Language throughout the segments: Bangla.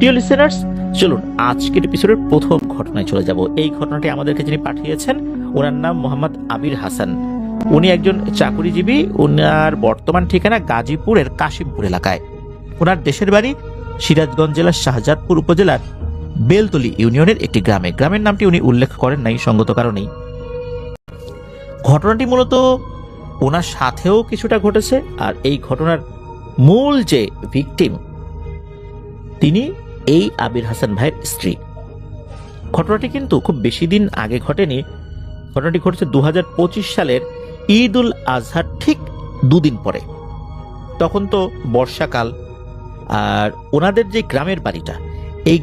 প্রিয় লিসেনার্স, চলুন আজকের এপিসোডের প্রথম ঘটনায় চলে যাব। এই ঘটনাটি আমাদেরকে যিনি পাঠিয়েছেন, ওনার নাম মোহাম্মদ আবির হাসান। উনি একজন চাকুরিজীবী। ওনার বর্তমান ঠিকানা গাজীপুরের কাশিমপুর এলাকায়। ওনার দেশের বাড়ি সিরাজগঞ্জ জেলার শাহজাদপুর উপজেলার বেলতলি ইউনিয়নের একটি গ্রামে। গ্রামের নামটি উনি উল্লেখ করেন নাই সঙ্গত কারণেই। ঘটনাটি মূলত ওনার সাথেও কিছুটা ঘটেছে, আর এই ঘটনার মূল যে ভিকটিম তিনি এই আবির হাসান ভাইয়ের স্ত্রী। ঘটনাটি কিন্তু খুব বেশি দিন আগে ঘটেনি। ঘটনাটি ঘটেছে 2025 সালের ঈদ উল আজহার ঠিক দুদিন পরে। তখন তো বর্ষাকাল, আর ওনাদের যে গ্রামের বাড়িটা, এই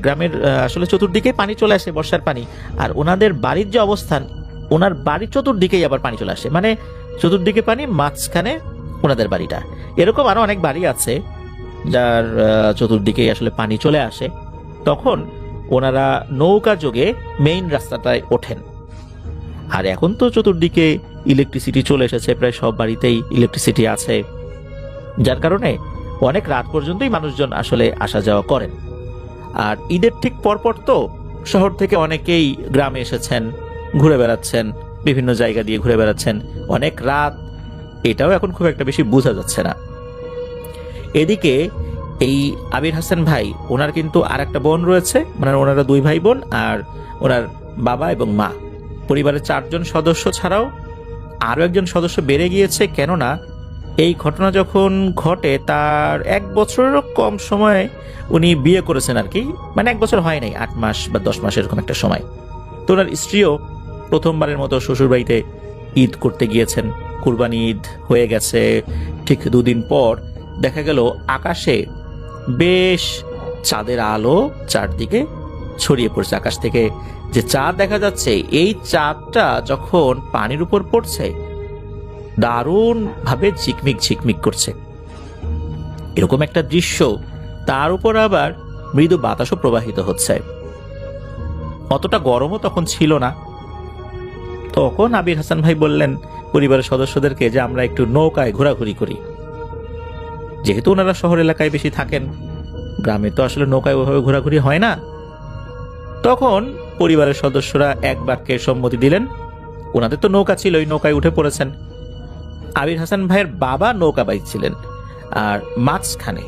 গ্রামের আসলে চতুর্দিকে পানি চলে আসে, বর্ষার পানি। আর ওনাদের বাড়ির যে অবস্থান, ওনার বাড়ির চতুর্দিকেই আবার পানি চলে আসে, মানে চতুর্দিকে পানি, মাঝখানে ওনাদের বাড়িটা। এরকম আরো অনেক বাড়ি আছে যার চতুর্দিকে আসলে পানি চলে আসে। তখন ওনারা নৌকা যোগে মেইন রাস্তাটায় ওঠেন। আর এখন তো চতুর্দিকে ইলেকট্রিসিটি চলে এসেছে, প্রায় সব বাড়িতেই ইলেকট্রিসিটি আছে, যার কারণে অনেক রাত পর্যন্তই মানুষজন আসলে আসা যাওয়া করেন। আর ঈদের ঠিক পরপর তো শহর থেকে অনেকেই গ্রামে এসেছেন, ঘুরে বেড়াচ্ছেন, বিভিন্ন জায়গা দিয়ে ঘুরে বেড়াচ্ছেন অনেক রাত। এটাও এখন খুব একটা বেশি বোঝা যাচ্ছে না। এদিকে এই আবির হাসান ভাই, ওনার কিন্তু আর একটা বোন রয়েছে, মানে ওনারা দুই ভাই বোন, আর ওনার বাবা এবং মা। পরিবারের 4 জন সদস্য ছাড়াও আরও একজন সদস্য বেড়ে গিয়েছে। কেননা এই ঘটনা যখন ঘটে তার 1 বছরেরও কম সময়ে উনি বিয়ে করেছেন আর কি, মানে 1 বছর হয় নাই, 8 মাস বা 10 মাস এরকম একটা সময়। তো ওনার স্ত্রীও প্রথমবারের মতো শ্বশুরবাড়িতে ঈদ করতে গিয়েছেন। কুরবানি ঈদ হয়ে গেছে, ঠিক 2 দিন পর দেখা গেল আকাশে বেশ চাঁদের আলো চারদিকে ছড়িয়ে পড়ছে। আকাশ থেকে যে চাঁদ দেখা যাচ্ছে, এই চাঁদটা যখন পানির উপর পড়ছে দারুণ ভাবে ঝিকমিক ঝিকমিক করছে। এরকম একটা দৃশ্য, তার উপর আবার মৃদু বাতাসও প্রবাহিত হচ্ছে। অতটা গরমও তখন ছিল না। তখন আবির হাসান ভাই বললেন পরিবারের সদস্যদেরকে যে আমরা একটু নৌকায় ঘোরাঘুরি করি। যেহেতু ওনারা শহর এলাকায় বেশি থাকেন, গ্রামে তো আসলে নৌকায় ওইভাবে ঘোরাঘুরি হয় না। তখন পরিবারের সদস্যরা এক বাক্যে সম্মতি দিলেন। ওনাদের তো নৌকা ছিল, ওই নৌকায় উঠে পড়েছেন। আবির হাসান ভাইয়ের বাবা নৌকা বাইছিলেন, আর মাঝখানে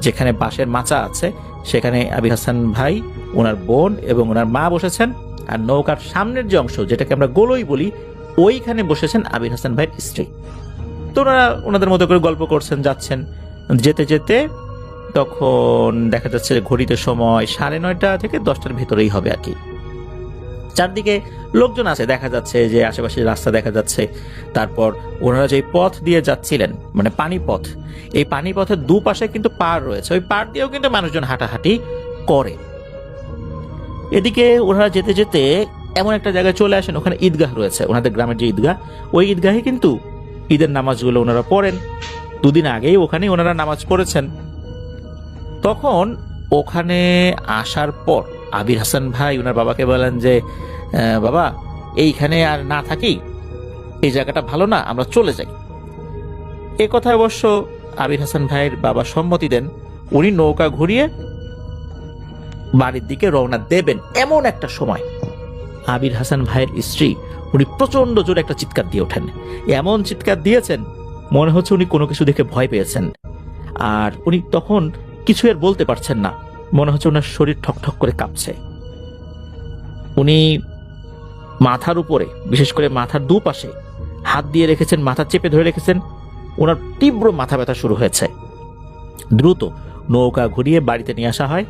যেখানে বাঁশের মাচা আছে সেখানে আবির হাসান ভাই, ওনার বোন এবং ওনার মা বসেছেন। আর নৌকার সামনের যে অংশ, যেটাকে আমরা গোলই বলি, ওইখানে বসেছেন আবির হাসান ভাইয়ের স্ত্রী। তো ওনারা ওনাদের মতো করে গল্প করছেন, যাচ্ছেন। যেতে যেতে তখন দেখা যাচ্ছে ঘড়িতে সময় 9:30 থেকে 10টার ভেতরেই হবে আর কি। চারদিকে লোকজন আছে, দেখা যাচ্ছে যে আশেপাশে রাস্তা দেখা যাচ্ছে। তারপর ওনারা যে পথ দিয়ে যাচ্ছিলেন, মানে পানি পথ, এই পানি পথের দুপাশে কিন্তু পাড় রয়েছে, ওই পাড় দিয়েও কিন্তু মানুষজন হাঁটাহাঁটি করে। এদিকে ওনারা যেতে যেতে এমন একটা জায়গায় চলে আসেন, ওখানে ঈদগাহ রয়েছে, ওনাদের গ্রামের যে ঈদগাহ, ওই ঈদগাহে কিন্তু ঈদের নামাজগুলো ওনারা পড়েন। 2 দিন আগেই ওখানে ওনারা নামাজ পড়েছেন। তখন ওখানে আসার পর আবির হাসান ভাই ওনার বাবাকে বলেন যে বাবা, এইখানে আর না থাকি, এই জায়গাটা ভালো না, আমরা চলে যাই। এ কথায় অবশ্য আবির হাসান ভাইয়ের বাবা সম্মতি দেন। উনি নৌকা ঘুরিয়ে বাড়ির দিকে রওনা দেবেন, এমন একটা সময় আবির হাসান ভাইয়ের স্ত্রী উনি প্রচন্ড জোরে একটা চিৎকার দিয়ে ওঠেন। এমন চিৎকার দিয়েছেন মনে হচ্ছে উনি কোনো কিছু দেখে ভয় পেয়েছেন। আর উনি তখন কিছু এর বলতে পারছেন না, মনে হচ্ছে ওনার শরীর ঠকঠক করে কাঁপছে। উনি মাথার উপরে, বিশেষ করে মাথার দুপাশে হাত দিয়ে রেখেছেন, মাথা চেপে ধরে রেখেছেন। ওনার তীব্র মাথা ব্যথা শুরু হয়েছে। দ্রুত নৌকা ঘুরিয়ে বাড়িতে নিয়ে আসা হয়।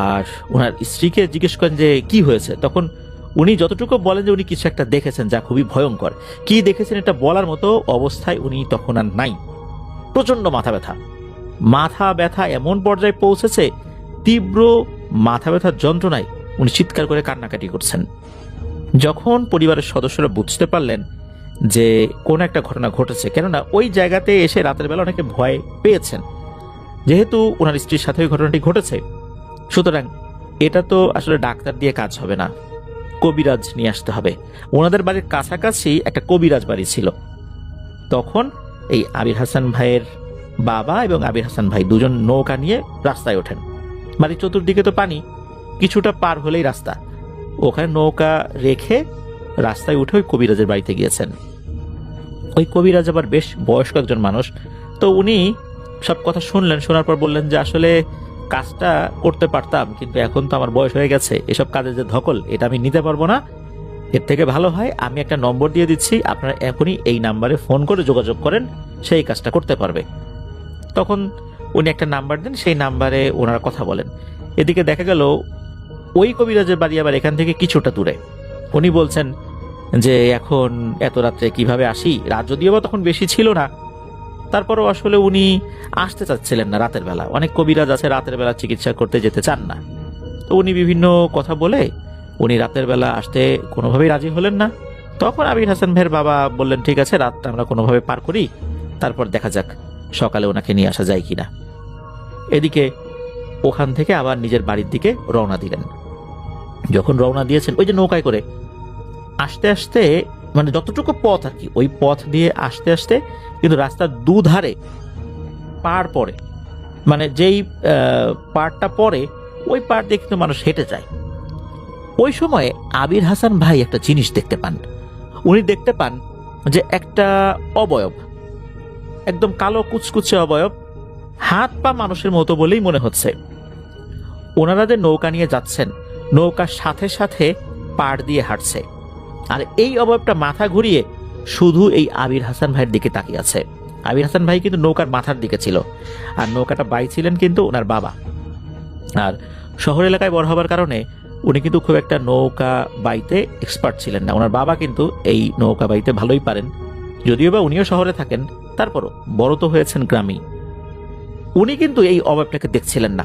আর ওনার স্ত্রীকে জিজ্ঞেস করেন যে কি হয়েছে। তখন উনি যতটুকু বলেন যে উনি কিছু একটা দেখেছেন যা খুবই ভয়ঙ্কর। কি দেখেছেন এটা বলার মতো অবস্থায় উনি তখন আর নাই। প্রচন্ড মাথা ব্যথা, মাথা ব্যথা এমন পর্যায়ে পৌঁছেছে, তীব্র মাথা ব্যথার যন্ত্রণায় উনি চিৎকার করে কান্নাকাটি করছেন। যখন পরিবারের সদস্যরা বুঝতে পারলেন যে কোন একটা ঘটনা ঘটেছে, কেননা ওই জায়গাতে এসে রাতের বেলা অনেকে ভয় পেয়েছেন, যেহেতু ওনার স্ত্রীর সাথে ওই ঘটনাটি ঘটেছে, সুতরাং এটা তো আসলে ডাক্তার দিয়ে কাজ হবে না, কবিরাজ নিয়ে আসতে হবে। ওনাদের বাড়ির কাছাকাছি একটা কবিরাজ বাড়ি ছিল। তখন এই আবির হাসান ভাইয়ের বাবা এবং আবির হাসান ভাই দুজন নৌকা নিয়ে রাস্তায় ওঠেন। বাড়ির চতুর্দিকে তো পানি, কিছুটা পার হলেই রাস্তা। ওখানে নৌকা রেখে রাস্তায় উঠে ওই কবিরাজের বাড়িতে গিয়েছেন। ওই কবিরাজ আবার বেশ বয়স্ক একজন মানুষ, তো উনি সব কথা শুনলেন। শোনার পর বললেন যে আসলে কাজটা করতে পারতাম, কিন্তু এখন তো আমার বয়স হয়ে গেছে, এসব কাজে যে ধকল এটা আমি নিতে পারবো না। এর থেকে ভালো হয় আমি একটা নম্বর দিয়ে দিচ্ছি, আপনারা এখনই এই নাম্বারে ফোন করে যোগাযোগ করেন, সেই কাজটা করতে পারবে। তখন উনি একটা নাম্বার দেন, সেই নাম্বারে ওনারা কথা বলেন। এদিকে দেখা গেল ওই কবিরাজের বাড়ি আবার এখান থেকে কিছুটা দূরে। উনি বলছেন যে এখন এত রাত্রে কিভাবে আসি, রাত যদিও বা তখন বেশি ছিল না, তারপরও আসলে উনি আসতে চাচ্ছিলেন না রাতের বেলা। অনেক কবিরাজ আছে রাতের বেলা চিকিৎসা করতে যেতে চান না, তো উনি বিভিন্ন কথা বলে উনি রাতের বেলা আসতে কোনোভাবেই রাজি হলেন না। তখন আবির হাসান ভাইয়ের বাবা বললেন ঠিক আছে, রাতটা আমরা কোনোভাবে পার করি, তারপর দেখা যাক সকালে ওনাকে নিয়ে আসা যায় কিনা। এদিকে ওখান থেকে আবার নিজের বাড়ির দিকে রওনা দিলেন। যখন রওনা দিয়েছেন ওই যে নৌকায় করে আস্তে আস্তে, মানে যতটুকু পথ আর কি, ওই পথ দিয়ে আস্তে আস্তে কিন্তু রাস্তার দুধারে পাড় পড়ে, মানে যেই পাড়টা পড়ে ওই পাড় দিয়ে কিন্তু মানুষ হেঁটে যায়। ওই সময়ে আবির হাসান ভাই একটা জিনিস দেখতে পান। উনি দেখতে পান যে একটা অবয়ব, একদম কালো কুচকুচে অবয়ব, হাত পা মানুষের মতো বলেই মনে হচ্ছে। ওনারা যে নৌকা নিয়ে যাচ্ছেন, নৌকার সাথে সাথে পাড় দিয়ে হাঁটছে, আর এই অবয়বটা মাথা ঘুরিয়ে শুধু এই আবির হাসান ভাইয়ের দিকে তাকিয়ে আছে। আবির হাসান ভাই কিন্তু নৌকার মাথার দিকে ছিল, আর নৌকাটা বাইছিলেন কিন্তু ওনার বাবা। আর শহর এলাকায় বড় হবার কারণে উনি কিন্তু খুব একটা নৌকা বাইতে এক্সপার্ট ছিলেন না। ওনার বাবা কিন্তু এই নৌকা বাইতে ভালোই পারেন, যদিও বা উনিও শহরে থাকেন, তারপরও বড় তো হয়েছেন গ্রামেই। উনি কিন্তু এই অবয়বটাকে দেখছিলেন না।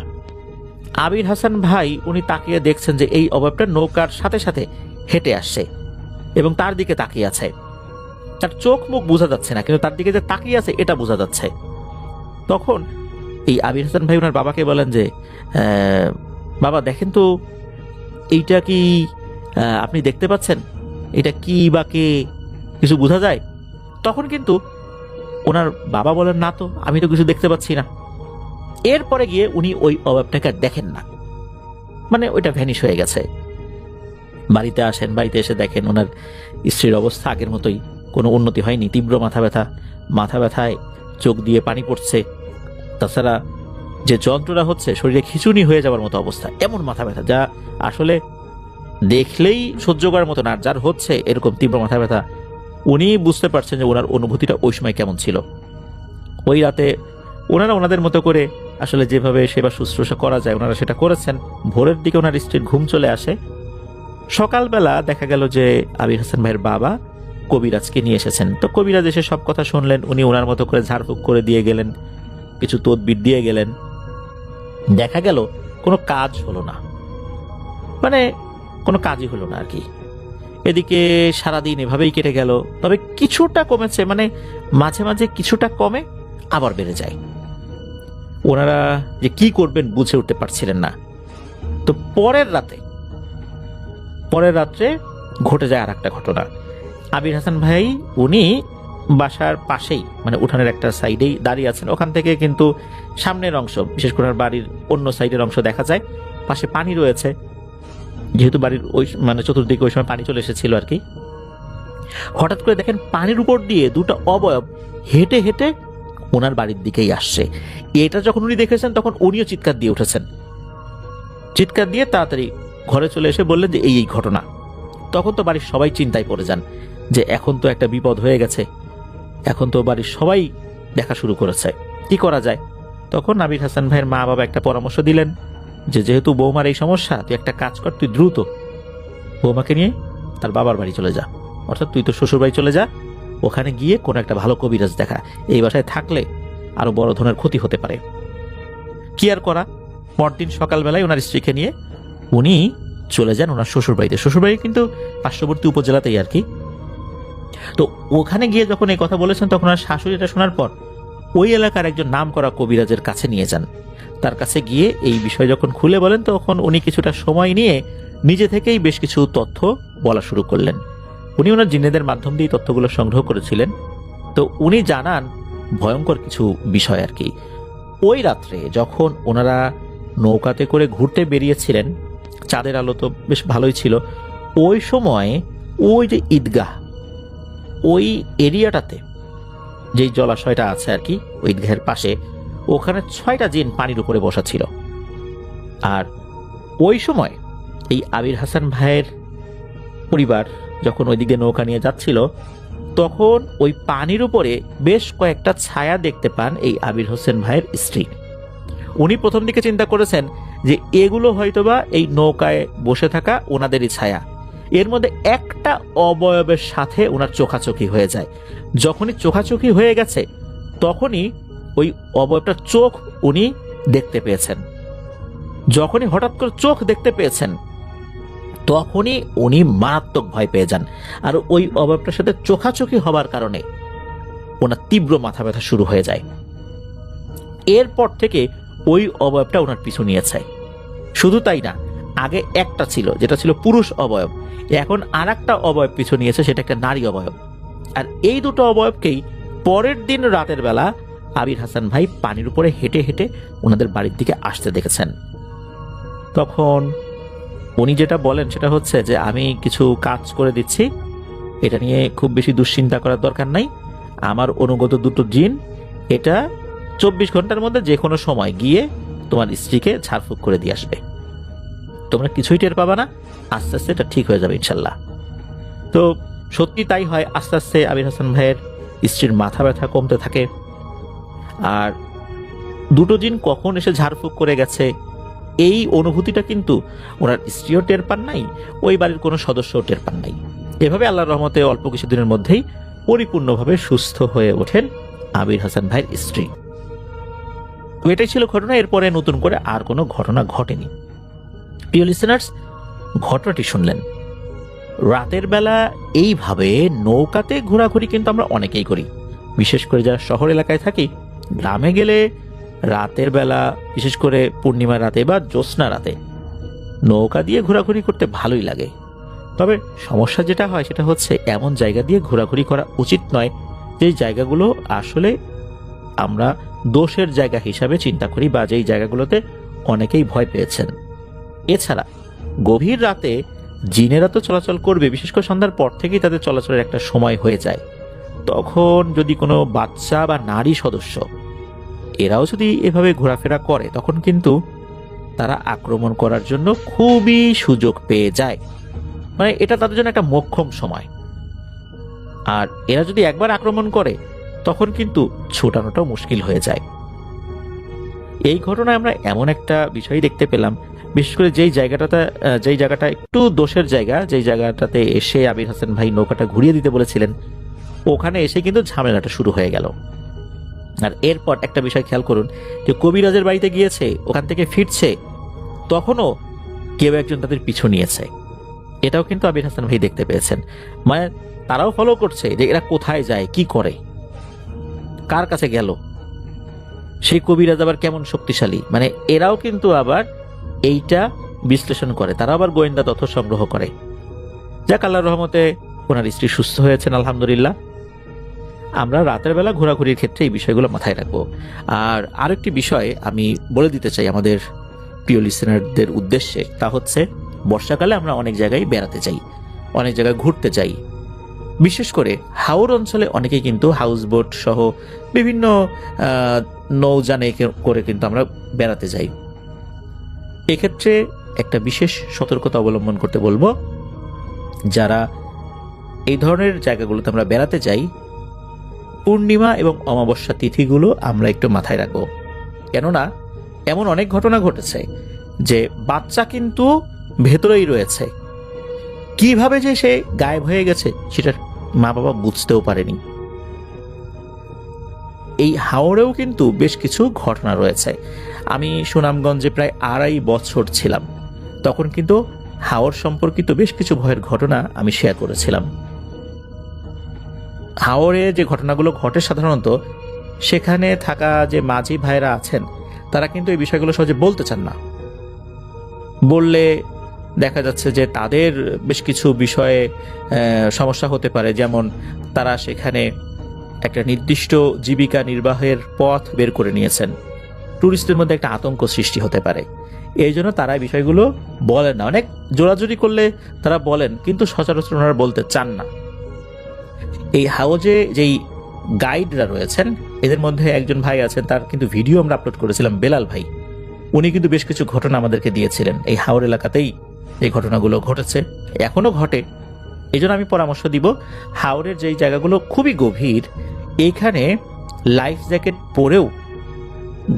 আবির হাসান ভাই উনি তাকিয়ে দেখছেন যে এই অবয়বটা নৌকার সাথে সাথে হেঁটে আসছে এবং তার দিকে তাকিয়ে আছে। তার চোখ মুখ বোঝা যাচ্ছে না, কিন্তু তার দিকে যে তাকিয়ে আছে এটা বোঝা যাচ্ছে। তখন এই আবির হাসান ভাই ওনার বাবাকে বলেন যে বাবা দেখেন তো, এইটা কি আপনি দেখতে পাচ্ছেন, এটা কি বা কে, কিছু বোঝা যায়? তখন কিন্তু ওনার বাবা বলেন না তো, আমি তো কিছু দেখতে পাচ্ছি না। এরপরে গিয়ে উনি ওই অভাবটাকে আর দেখেন না, মানে ওইটা ভ্যানিশ হয়ে গেছে। বাড়িতে আসেন, বাড়িতে এসে দেখেন ওনার স্ত্রীর অবস্থা আগের মতোই, কোনো উন্নতি হয়নি। তীব্র মাথা ব্যথা, মাথা ব্যথায় চোখ দিয়ে পানি পড়ছে, তাছাড়া যে যন্ত্রণা হচ্ছে শরীরে খিঁচুনি হয়ে যাওয়ার মতো অবস্থা। এমন মাথা ব্যথা যা আসলে দেখলেই সহ্য করার মতো না, যার হচ্ছে এরকম তীব্র মাথা ব্যথা। উনি বুঝতে পারছেন যে ওনার অনুভূতিটা ওই সময় কেমন ছিল। ওই রাতে ওনারা ওনাদের মতো করে আসলে যেভাবে সেবা শুশ্রূষা করা যায় ওনারা সেটা করেছেন। ভোরের দিকে ওনার স্ত্রীর ঘুম চলে আসে। সকালবেলা দেখা গেল যে আবির হাসান ভাইয়ের বাবা কবিরাজকে নিয়ে এসেছেন। তো কবিরাজ এসে সব কথা শুনলেন, উনি ওনার মতো করে ঝাড়ফুঁক করে দিয়ে গেলেন, কিছু তদবির দিয়ে গেলেন। দেখা গেল কোনো কাজ হলো না, মানে কোনো কাজই হলো না আর কি। এদিকে সারাদিন এভাবেই কেটে গেল, তবে কিছুটা কমেছে, মানে মাঝে মাঝে কিছুটা কমে আবার বেড়ে যায়। ওনারা যে কি করবেন বুঝে উঠতে পারছিলেন না। তো পরের রাত্রে ঘটে যায় আর একটা ঘটনা। আবির হাসান ভাই উনি বাসার পাশেই, মানে উঠানের একটা সাইডেই দাঁড়িয়ে আছেন। ওখান থেকে কিন্তু সামনের অংশ, বিশেষ করে বাড়ির অন্য সাইডের অংশ দেখা যায়। পাশে পানি রয়েছে, যেহেতু বাড়ির ওই মানে চতুর্দিকে ওই সময় পানি চলে এসেছিল আর কি। হঠাৎ করে দেখেন পানির উপর দিয়ে দুটো অবয়ব হেঁটে হেঁটে ওনার বাড়ির দিকেই আসছে। এটা যখন উনি দেখেছেন তখন উনিও চিৎকার দিয়ে উঠেছেন। চিৎকার দিয়ে তাড়াতাড়ি ঘরে চলে এসে বললেন যে এই ঘটনা। তখন তো বাড়ির সবাই চিন্তায় পড়ে যান যে এখন তো একটা বিপদ হয়ে গেছে, এখন তো বাড়ির সবাই দেখা শুরু করেছে, কি করা যায়? তখন আবির হাসান ভাইয়ের মা বাবা একটা পরামর্শ দিলেন যে যেহেতু বৌমার এই সমস্যা, তুই একটা কাজ কর, তুই দ্রুত বৌমাকে নিয়ে তার বাবার বাড়ি চলে যা, অর্থাৎ তুই তো শ্বশুর বাড়ি চলে যা, ওখানে গিয়ে কোনো একটা ভালো কবিরাজ দেখা। এই বাসায় থাকলে আরো বড় ধরনের ক্ষতি হতে পারে। কি আর করা, পরদিন সকালবেলায় ওনার স্ত্রীকে নিয়ে উনি চলে যান ওনার শ্বশুর বাড়িতে। শ্বশুর বাড়ি কিন্তু পার্শ্ববর্তী উপজেলাতেই আর কি। তো ওখানে গিয়ে যখন এই কথা বলেছেন তখন ওনার শাশুড়ি এটা শোনার পর ওই এলাকার একজন নাম করা কবিরাজের কাছে নিয়ে যান। তার কাছে গিয়ে এই বিষয় যখন খুলে বলেন তখন উনি কিছুটা সময় নিয়ে নিজে থেকেই বেশ কিছু তথ্য বলা শুরু করলেন। উনি ওনার জিনেদের মাধ্যম দিয়ে তথ্যগুলো সংগ্রহ করেছিলেন। তো উনি জানান ভয়ঙ্কর কিছু বিষয় আর কি। ওই রাত্রে যখন ওনারা নৌকাতে করে ঘুরতে বেরিয়েছিলেন, চাঁদের আলো তো বেশ ভালোই ছিল, ওই সময় ওই যে ঈদগাহ, ওই এরিয়াটাতে যেই জলাশয়টা আছে আর কি, ওই ঈদগাহের পাশে, ওখানে 6টা জিন পানির উপরে বসা ছিল। আর ওই সময় এই আবির হাসান ভাইয়ের পরিবার যখন ওইদিকে নৌকা নিয়ে যাচ্ছিল, তখন ওই পানির উপরে বেশ কয়েকটা ছায়া দেখতে পান এই আবির হোসেন ভাইয়ের স্ত্রী। উনি প্রথম দিকে চিন্তা করেছেন যে এগুলো হয়তোবা এই নৌকায় বসে থাকা ওনাদেরই ছায়া। এর মধ্যে একটা অবয়বের সাথে ওনার চোখাচোখি হয়ে যায়। যখনই চোখাচোখি হয়ে গেছে, তখনই ওই অবয়বটার চোখ উনি দেখতে পেয়েছেন। যখনই হঠাৎ করে চোখ দেখতে পেয়েছেন, তখনই উনি মারাত্মক ভয় পেয়ে যান। আর ওই অবয়বটার সাথে চোখাচোখি হবার কারণে ওনার তীব্র মাথা ব্যথা শুরু হয়ে যায়। এরপর থেকে ওই অবয়বটা ওনার পিছু নিয়েছে। শুধু তাই না, আগে একটা ছিল যেটা ছিল পুরুষ অবয়ব, এখন আর একটা অবয়ব পিছু নিয়েছে, সেটা একটা নারী অবয়ব। আর এই দুটো অবয়বকেই পরের দিন রাতের বেলা আবির হাসান ভাই পানির উপরে হেঁটে হেঁটে ওনাদের বাড়ির দিকে আসতে দেখেছেন। তখন উনি যেটা বলেন সেটা হচ্ছে যে আমি কিছু কাজ করে দিচ্ছি, এটা নিয়ে খুব বেশি দুশ্চিন্তা করার দরকার নাই। আমার অনুগত দুটো জিন এটা 24 ঘন্টার মধ্যে যে কোনো সময় গিয়ে তোমার স্ত্রীকে ঝাড়ফুঁক করে দিয়ে আসবে, তোমরা কিছুই টের পাবা না, আস্তে আস্তে এটা ঠিক হয়ে যাবে ইনশাল্লাহ। তো সত্যি তাই হয়। আস্তে আস্তে আবির হাসান ভাইয়ের স্ত্রীর মাথা ব্যথা কমতে থাকে। আর দুটো জিন কখন এসে ঝাড়ফুঁক করে গেছে এই অনুভূতিটা কিন্তু ওনার স্ত্রীও টের পান নাই, ওই বাড়ির কোনো সদস্যও টের পান নাই। এভাবে আল্লাহর রহমতে অল্প কিছুদিনের মধ্যেই পরিপূর্ণভাবে সুস্থ হয়ে ওঠেন আবির হাসান ভাইয়ের স্ত্রী। এটাই ছিল ঘটনা। এরপরে নতুন করে আর কোনো ঘটনা ঘটেনি। প্রিয় লিসেনার্স, ঘটনাটি শুনলেন। রাতের বেলা এইভাবে নৌকাতে ঘোরাঘুরি কিন্তু আমরা অনেকেই করি, বিশেষ করে যারা শহর এলাকায় থাকি। গ্রামে গেলে রাতের বেলা, বিশেষ করে পূর্ণিমা রাতে বা জ্যোৎস্না রাতে, নৌকা দিয়ে ঘোরাঘুরি করতে ভালোই লাগে। তবে সমস্যা যেটা হয় সেটা হচ্ছে এমন জায়গা দিয়ে ঘোরাঘুরি করা উচিত নয় যেই জায়গাগুলো আসলে আমরা দোষের জায়গা হিসাবে চিন্তা করি বা যেই জায়গাগুলোতে অনেকেই ভয় পেয়েছেন। এছাড়া গভীর রাতে জিনেরা তো চলাচল করবে, বিশেষ করে সন্ধ্যার পর থেকেই তাদের চলাচলের একটা সময় হয়ে যায়। তখন যদি কোনো বাচ্চা বা নারী সদস্য এরাও যদি এভাবে ঘোরাফেরা করে, তখন কিন্তু তারা আক্রমণ করার জন্য খুবই সুযোগ পেয়ে যায়। মানে এটা তাদের জন্য একটা মোক্ষম সময়। আর এরা যদি একবার আক্রমণ করে, তখন কিন্তু ছোটানোটাও মুশকিল হয়ে যায়। এই ঘটনায় আমরা এমন একটা বিষয় দেখতে পেলাম, বিশেষ করে যেই জায়গাটা একটু দোষের জায়গা, যেই জায়গাটাতে এসে আবির হাসান ভাই নৌকাটা ঘুরিয়ে দিতে বলেছিলেন, ওখানে এসে কিন্তু ঝামেলাটা শুরু হয়ে গেল। আর এরপর একটা বিষয় খেয়াল করুন, যে কবিরাজের বাড়িতে গিয়েছে, ওখান থেকে ফিরছে, তখনও কেউ একজন তাদের পিছু নিয়েছে। এটাও কিন্তু আবির হাসান ভাই দেখতে পেয়েছেন। মানে তারাও ফলো করছে যে এরা কোথায় যায়, কি করে, কার কাছে গেল, সেই কবিরাজ আবার কেমন শক্তিশালী। মানে এরাও কিন্তু আবার এইটা বিশ্লেষণ করে, তারা আবার গোয়েন্দা তথ্য সংগ্রহ করে। যাক, আল্লাহর রহমতে ওনার স্ত্রী সুস্থ হয়েছেন আলহামদুলিল্লাহ। আমরা রাতের বেলা ঘোরাঘুরির ক্ষেত্রে এই বিষয়গুলো মাথায় রাখবো। আর আরেকটি বিষয় আমি বলে দিতে চাই আমাদের প্রিয় লিসেনারদের উদ্দেশ্যে, তা হচ্ছে বর্ষাকালে আমরা অনেক জায়গায় বেড়াতে যাই, অনেক জায়গায় ঘুরতে যাই। বিশেষ করে হাওর অঞ্চলে অনেকেই কিন্তু হাউস বোট সহ বিভিন্ন নৌযানে করে কিন্তু আমরা বেড়াতে যাই। এক্ষেত্রে একটা বিশেষ সতর্কতা অবলম্বন করতে বলবো। যারা এই ধরনের জায়গাগুলোতে আমরা বেড়াতে যাই, পূর্ণিমা এবং অমাবস্যা তিথিগুলো আমরা একটু মাথায় রাখবো। কেননা এমন অনেক ঘটনা ঘটেছে যে বাচ্চা কিন্তু ভেতরেই রয়েছে, কিভাবে যে সে গায়েব হয়ে গেছে সেটা মা বাবা বুঝতেও পারেনি। এই হাওরেও কিন্তু বেশ কিছু ঘটনা রয়েছে। আমি সুনামগঞ্জে প্রায় 2.5 বছর ছিলাম, তখন কিন্তু হাওর সম্পর্কিত বেশ কিছু ভয়ের ঘটনা আমি শেয়ার করেছিলাম। হাওরে যে ঘটনাগুলো ঘটে সাধারণত, সেখানে থাকা যে মাঝি ভাইরা আছেন তারা কিন্তু এই বিষয়গুলো সহজে বলতে চান না। বললে দেখা যাচ্ছে যে তাদের বেশ কিছু বিষয়ে সমস্যা হতে পারে। যেমন তারা সেখানে একটা নির্দিষ্ট জীবিকা নির্বাহের পথ বের করে নিয়েছেন, টুরিস্টদের মধ্যে একটা আতঙ্ক সৃষ্টি হতে পারে। এই জন্য তারা বিষয়গুলো বলেন না। অনেক জোরাজুরি করলে তারা বলেন, কিন্তু সচরাচর ওনারা বলতে চান না। এই হাউজে যেই গাইডরা রয়েছেন এদের মধ্যে একজন ভাই আছেন, তার কিন্তু ভিডিও আমরা আপলোড করেছিলাম, বেলাল ভাই। উনি কিন্তু বেশ কিছু ঘটনা আমাদেরকে দিয়েছিলেন। এই হাওর এলাকাতেই এই ঘটনাগুলো ঘটেছে, এখনো ঘটে। এই জন্য আমি পরামর্শ দিব, হাওরের যেই জায়গাগুলো খুবই গভীর, এইখানে লাইফ জ্যাকেট পরেও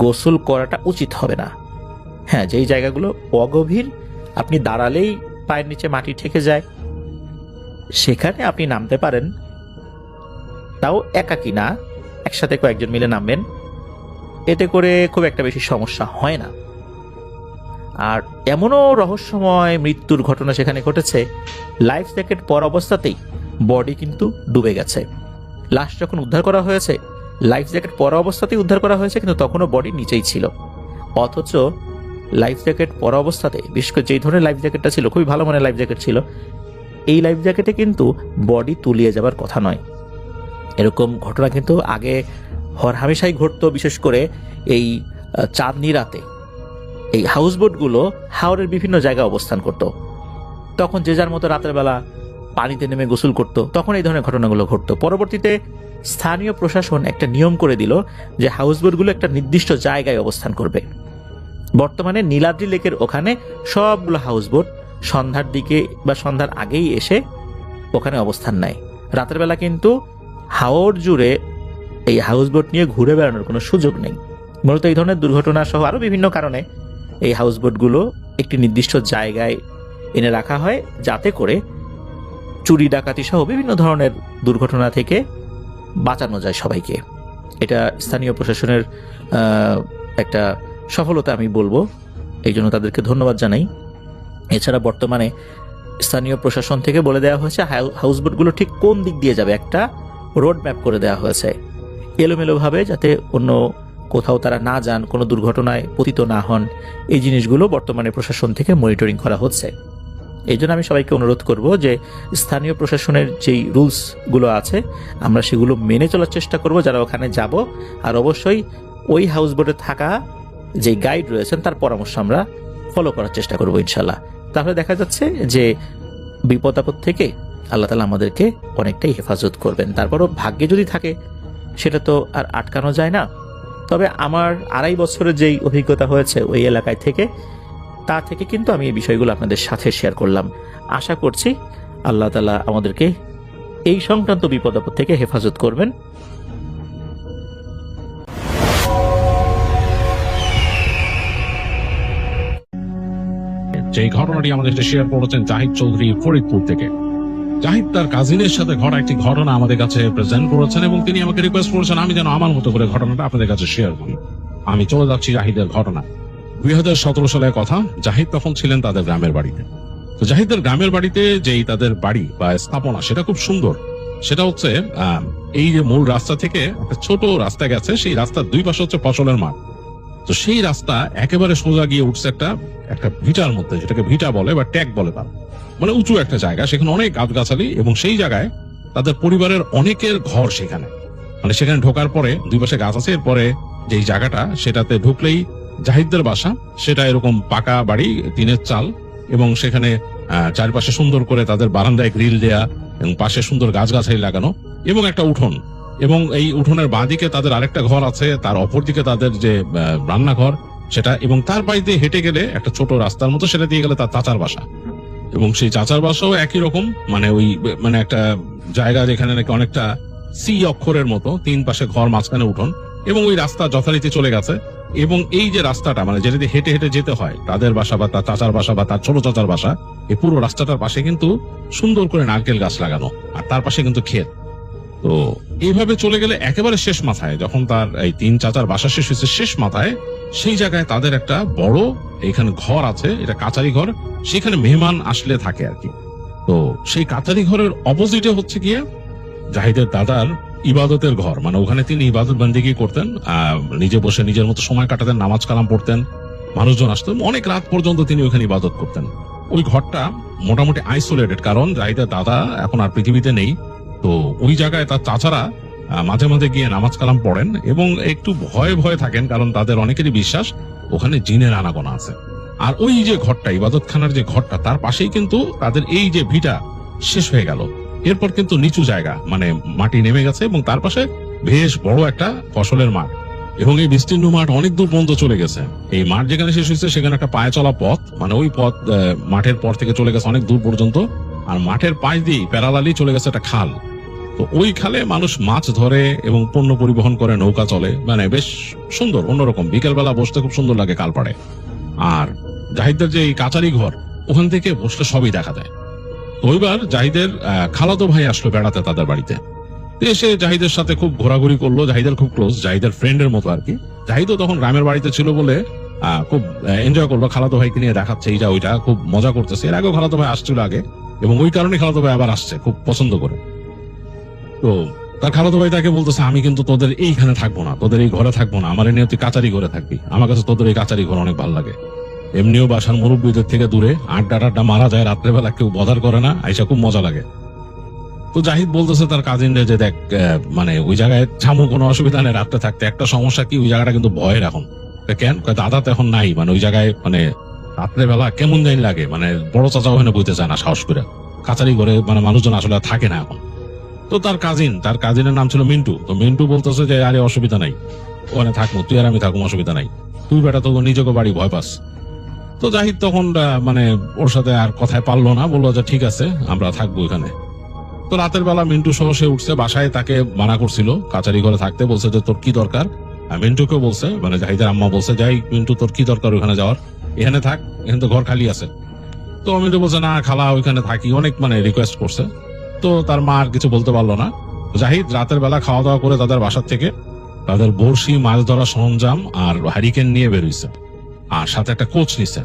গোসল করাটা উচিত হবে না। হ্যাঁ, যেই জায়গাগুলো অগভীর, আপনি দাঁড়ালেই পায়ের নিচে মাটি ঠেকে যায়, সেখানে আপনি নামতে পারেন, তাও একাকি না, একসাথে কয়েকজন মিলে নামবেন। এতে করে খুব একটা বেশি সমস্যা হয় না। আর এমনও রহস্যময় মৃত্যুর ঘটনা সেখানে ঘটেছে, লাইফ জ্যাকেট পরা অবস্থাতেই বডি কিন্তু ডুবে গেছে। লাশ যখন উদ্ধার করা হয়েছে, লাইফ জ্যাকেট পরা অবস্থাতেই উদ্ধার করা হয়েছে, কিন্তু তখনও বডি নিচেই ছিল। অথচ লাইফ জ্যাকেট পরা অবস্থাতে, বিশেষ করে যেই ধরনের লাইফ জ্যাকেটটা ছিল, খুবই ভালো মানের লাইফ জ্যাকেট ছিল, এই লাইফ জ্যাকেটে কিন্তু বডি তুলিয়ে যাবার কথা নয়। এরকম ঘটনা কিন্তু আগে হরহামেশাই ঘটতো, বিশেষ করে এই চাঁদনি রাতে এই হাউসবোটগুলো হাওরের বিভিন্ন জায়গায় অবস্থান করত। তখন যে যার মতো রাতের বেলা পানিতে নেমে গোসল করত, তখন এই ধরনের ঘটনাগুলো ঘটতো। পরবর্তীতে স্থানীয় প্রশাসন একটা নিয়ম করে দিল যে হাউসবোটগুলো একটা নির্দিষ্ট জায়গায় অবস্থান করবে। বর্তমানে নীলাদ্রি লেকের ওখানে সবগুলো হাউসবোট সন্ধ্যার দিকে বা সন্ধ্যার আগেই এসে ওখানে অবস্থান নেয়। রাতের বেলা কিন্তু হাওর জুড়ে এই হাউসবোট নিয়ে ঘুরে বেড়ানোর কোনো সুযোগ নেই। মূলত এই ধরনের দুর্ঘটনা সহ আরও বিভিন্ন কারণে এই হাউসবোটগুলো একটি নির্দিষ্ট জায়গায় এনে রাখা হয়, যাতে করে চুরি ডাকাতি সহ বিভিন্ন ধরনের দুর্ঘটনা থেকে বাঁচানো যায় সবাইকে। এটা স্থানীয় প্রশাসনের একটা সফলতা আমি বলবো, এই জন্য তাদেরকে ধন্যবাদ জানাই। এছাড়া বর্তমানে স্থানীয় প্রশাসন থেকে বলে দেওয়া হয়েছে হাউসবোটগুলো ঠিক কোন দিক দিয়ে যাবে, একটা রোড ম্যাপ করে দেওয়া হয়েছে এলোমেলোভাবে, যাতে অন্য কোথাও তারা না যান, কোনো দুর্ঘটনায় পতিত না হন। এই জিনিসগুলো বর্তমানে প্রশাসন থেকে মনিটরিং করা হচ্ছে। এই জন্য আমি সবাইকে অনুরোধ করব যে স্থানীয় প্রশাসনের যেই রুলসগুলো আছে আমরা সেগুলো মেনে চলার চেষ্টা করব যারা ওখানে যাব। আর অবশ্যই ওই হাউসবোটে থাকা যে গাইড রয়েছেন তার পরামর্শ আমরা ফলো করার চেষ্টা করব ইনশাল্লাহ। তাহলে দেখা যাচ্ছে যে বিপদ আপদ থেকে আল্লাহ তাআলা আমাদেরকে অনেকটাই হেফাজত করবেন। তারপরও ভাগ্যে যদি থাকে সেটা তো আর আটকানো যায় না। তবে আমার 2.5 বছরের যেই অভিজ্ঞতা হয়েছে ওই এলাকায় থেকে, তা থেকে কিন্তু আমি এই বিষয়গুলো আপনাদের সাথে শেয়ার করলাম। আশা করছি আল্লাহ তাআলা আমাদেরকে এই সংক্রান্ত বিপদ আপদ থেকে হেফাজত করবেন। যে ঘটনাটি আমাদের শেয়ার করেছেন জাহিদ চৌধুরী ফরিদপুর থেকে। জাহিদ তার কাজিনের সাথে ঘটা একটি ঘটনা আমাদের কাছে প্রেজেন্ট করেছেন এবং তিনি আমাকে রিকোয়েস্ট করেছেন আমি যেন আমার মতো করে ঘটনাটা আপনাদের কাছে শেয়ার করি। আমি চলে যাচ্ছি জাহিদের ঘটনা। 2017 সালের কথা। জাহিদ তখন ছিলেন তাদের গ্রামের বাড়িতে। তো জাহিদের গ্রামের বাড়িতে যেই তাদের বাড়ি বা স্থাপনা সেটা খুব সুন্দর। সেটা হচ্ছে এই যে মূল রাস্তা থেকে একটা ছোট রাস্তা গেছে, সেই রাস্তার দুই পাশে হচ্ছে ফসলের মাঠ। তো সেই রাস্তা একেবারে সোজা গিয়ে উঠছে একটা ভিটার মধ্যে, যেটাকে ভিটা বলে বা ট্যাগ বলে, তার মানে উঁচু একটা জায়গা। সেখানে অনেক গাছগাছালি এবং সেই জায়গায় তাদের পরিবারের অনেকের ঘর। সেখানে মানে সেখানে ঢোকার পরে দুই পাশে গাছ আছে, এরপরে যেই জায়গাটা সেটাতে ঢুকলেই জাহিদদের বাসা। সেটা এরকম পাকা বাড়ি, টিনের চাল, এবং সেখানে চারপাশে সুন্দর করে তাদের বারান্দায় গ্রিল দেয়া এবং পাশে সুন্দর গাছগাছালি লাগানো এবং একটা উঠোন। এবং এই উঠোনের বাঁদিকে তাদের আরেকটা ঘর আছে, তার অপর দিকে তাদের যে রান্নাঘর সেটা, এবং তার বাড়িতে হেঁটে গেলে একটা ছোট রাস্তার মতো, সেটা দিয়ে গেলে তার চাচার বাসা। এবং সেই চাচার বাসাও একই রকম, মানে ওই মানে একটা জায়গা যেখানে নাকি অনেকটা সি অক্ষরের মতো, 3 পাশে ঘর, মাঝখানে উঠোন, এবং ওই রাস্তা যথারীতি চলে গেছে। এবং এই যে রাস্তাটা মানে যেটা দিয়ে হেঁটে হেঁটে যেতে হয় তাদের বাসা বা তার চাচার বাসা বা তার ছোট চাচার বাসা, এই পুরো রাস্তাটার পাশে কিন্তু সুন্দর করে নারকেল গাছ লাগানো, আর তার পাশে কিন্তু ক্ষেত। তো এইভাবে চলে গেলে একেবারে শেষ মাথায়, যখন তার এই 3 চাচার বাসা শেষ হয়েছে, শেষ মাথায় সেই জায়গায় তাদের একটা বড় এখানে ঘর আছে, এটা কাচারি ঘর। সেখানে মেহমান আসলে থাকে আর কি। তো সেই কাচারি ঘরের অপোজিটে হচ্ছে গিয়ে জাহিদের দাদার ইবাদতের ঘর, মানে ওখানে তিনি ইবাদত বন্দেগী করতেন, নিজে বসে নিজের মতো সময় কাটাতেন, নামাজ কালাম পড়তেন, মানুষজন আসতেন, অনেক রাত পর্যন্ত তিনি ওখানে ইবাদত করতেন। ওই ঘরটা মোটামুটি আইসোলেটেড, কারণ জাহিদের দাদা এখন আর পৃথিবীতে নেই। তো ওই জায়গায় তার চাচারা মাঝে মাঝে গিয়ে নামাজ কালাম পড়েন এবং একটু ভয়ে ভয়ে থাকেন, কারণ তাদের অনেকেরই বিশ্বাস ওখানে জিনের আনাগোনা আছে। আর ওই যে ঘরটা, ইবাদতখানার যে ঘরটা, তার পাশেই কিন্তু তাদের এই যে ভিটা শেষ হয়ে গেল। এরপর কিন্তু নিচু জায়গা, মানে মাটি নেমে গেছে এবং তার পাশে বেশ বড় একটা ফসলের মাঠ, এবং এই বিস্তীর্ণ মাঠ অনেক দূর পর্যন্ত চলে গেছে। এই মাঠ যেখানে শেষ হয়েছে সেখানে একটা পায়ে চলা পথ, মানে ওই পথ মাঠের পর থেকে চলে গেছে অনেক দূর পর্যন্ত, আর মাঠের পাশ দিয়ে প্যারালালি চলে গেছে একটা খাল। তো ওই খালে মানুষ মাছ ধরে এবং পণ্য পরিবহন করে, নৌকা চলে, মানে বেশ সুন্দর, অন্যরকম। বিকেলবেলা বসতে খুব সুন্দর লাগে কাল পাড়ে। আর জাহিদের যে এই কাচারি ঘর, ওখান থেকে বসলে সবই দেখা যায়। তো ওইবার জাহিদের খালাতো ভাই আসলো বেড়াতে তাদের বাড়িতে। এসে জাহিদের সাথে খুব ঘোরাঘুরি করলো, জাহিদের খুব ক্লোজ, জাহিদের ফ্রেন্ডের মতো আর কি। জাহিদও তখন গ্রামের বাড়িতে ছিল বলে খুব এনজয় করলো, খালাতো ভাইকে নিয়ে দেখাচ্ছে এইটা ওইটা, খুব মজা করতেছে। এর আগেও খালাতো ভাই আসছিল আগে, এবং ওই কারণে খালাতো ভাই আবার আসছে, খুব পছন্দ করে। তো তার খালাতো ভাই তাকে বলতেছে, আমি কিন্তু তোদের এইখানে থাকবো না, তোদের এই ঘরে থাকবো না, আমার নিয়ে তুই কাচারি ঘরে থাকবি, আমার কাছে তোদের এই কাচারি ঘর অনেক ভালো লাগে। এমনিও বাসার মুরব্বীদের থেকে দূরে, আড্ডা টাড্ডা মারা যায়, রাত্রেবেলা কেউ বদার করে না, আইসা খুব মজা লাগে। তো জাহিদ বলতেছে তার কাজিনরে যে দেখ, মানে ওই জায়গায় ছামু কোনো অসুবিধা নেই রাত্রে থাকতে, একটা সমস্যা কি ওই জায়গাটা কিন্তু ভয়ের এখন। কেন? দাদা তো এখন নাই, মানে ওই জায়গায় মানে রাত্রেবেলা কেমন জানি লাগে, মানে বড় চাচা ওখানে বইতে চায় না সাহস করে, কাচারি করে মানে মানুষজন আসলে থাকে না এখন। তো তার কাজিনের নাম ছিল মিন্টু। তো মিন্টু বলতেছে যে আরে অসুবিধা নাই, ওখানে থাকবো, তুই আর আমি থাকবো, অসুবিধা নাই, তুই বেটা তো নিজেকে বাড়ি ভয় পাস। তো জাহিদ তখন মানে ওর সাথে আর কথায় পারলো না, বললো যে ঠিক আছে আমরা থাকবো এখানে। তো রাতের বেলা মিন্টু সহ সে উঠছে, বাসায় তাকে মানা করছিল কাচারি ঘরে থাকতে, বলছে যে তোর কি দরকার। মিন্টুকেও বলছে, মানে জাহিদের আম্মা বলছে, যাই মিন্টু তোর কি দরকার ওখানে যাওয়ার, এখানে থাক, এখানে তো ঘর খালি আছে। তো মিন্টু বলছে না খালা ওইখানে থাকি, অনেক মানে রিকোয়েস্ট করছে। তো তার মা আর কিছু বলতে পারলো না। জাহিদ রাতের বেলা খাওয়া দাওয়া করে তাদের বাসার থেকে তাদের বড়শি, মাছ ধরা সরঞ্জাম আর হারিকেন নিয়ে বেরোইছে, আর সাথে একটা কোচ নিছে।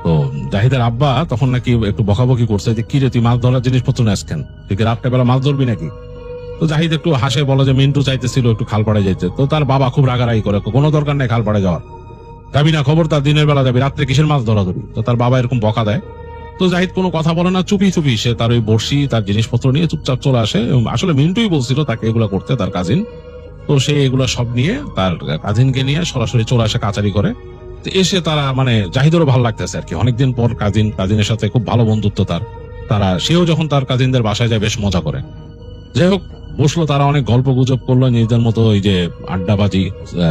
তো জাহিদের আব্বা তখন নাকি একটু বকাবকি করছে যে কি রে তুই মাছ ধরার জিনিসপত্র নেস কেন, তুই কি রাত্রে বেলা মাছ ধরবি নাকি? তো জাহিদ একটু হাসে, বলে যে মিন্টু চাইতেছিল একটু খালপাড়ে যাইতে। তো তার বাবা খুব রাগারাগি করে, কোনো দরকার নেই খালপাড়ে যাওয়ার, যাবি না, খবর তার দিনের বেলা যাবি, রাত্রে কিসের মাছ ধরা ধরবি। তো তার বাবা এরকম বকা দেয়। তো জাহিদ কোনো কথা বলে না, চুপি চুপি সে তার ওই বড়শি, তার জিনিসপত্র নিয়ে চুপচাপ চলে আসে। এবং আসলে মিন্টুই বলছিল তাকে এগুলা করতে, তার কাজিন। তো সে এগুলা সব নিয়ে তার কাজিনকে নিয়ে সরাসরি চলে আসে কাচারি করে। এসে তারা মানে জাহিদেরও ভালো লাগতেছে আর কি, অনেকদিন পর কাজিনের সাথে খুব ভালো বন্ধুত্ব তারা সেও যখন তার কাজিনদের বাসায় যায় বেশ মজা করে। যাই হোক, বসলো তারা, অনেক গল্প গুজব করলো নিজেদের মতো, ওই যে আড্ডাবাজি,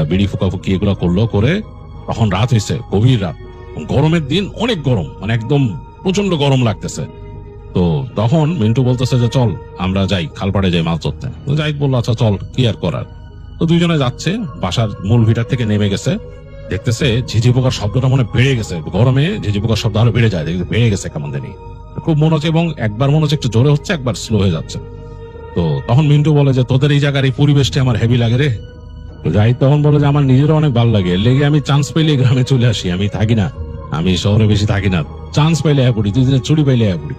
বিড়ি ফুকাফুকি এগুলো করলো করে। তখন রাত হয়েছে, গভীর রাত, গরমের দিন, অনেক গরম, মানে একদম প্রচন্ড গরম লাগতেছে। তো তখন মিন্টু বলতেছে যে চল আমরা যাই খালপাড়ে যাই মাছ ধরতে। তো জাহিদ বললো আচ্ছা চল, কি আর করার। তো দুইজনে যাচ্ছে, বাসার মূল ভিটার থেকে নেমে গেছে, দেখতেছে ঝিঝি পোকার শব্দটা মনে বেড়ে গেছে, গরমে ঝিঝি পোকার শব্দ আরো বেড়ে যায়, বেড়ে গেছে কেমন জানি, খুব মনে হচ্ছে, এবং একবার মনে হচ্ছে একটু জোরে হচ্ছে, একবার স্লো হয়ে যাচ্ছে। তো তখন মিন্টু বলে যে তোদের এই জায়গার এই পরিবেশটা আমার হেভি লাগে রে। তো জাহিদ তখন বলে যে আমার নিজেরও অনেক ভালো লাগে, লেগে আমি চান্স পাইলে গ্রামে চলে আসি, আমি থাকি না, আমি শহরে বেশি থাকি না, চান্স পাইলে পড়ি, 2 দিনের ছুটি পাইলে পড়ি।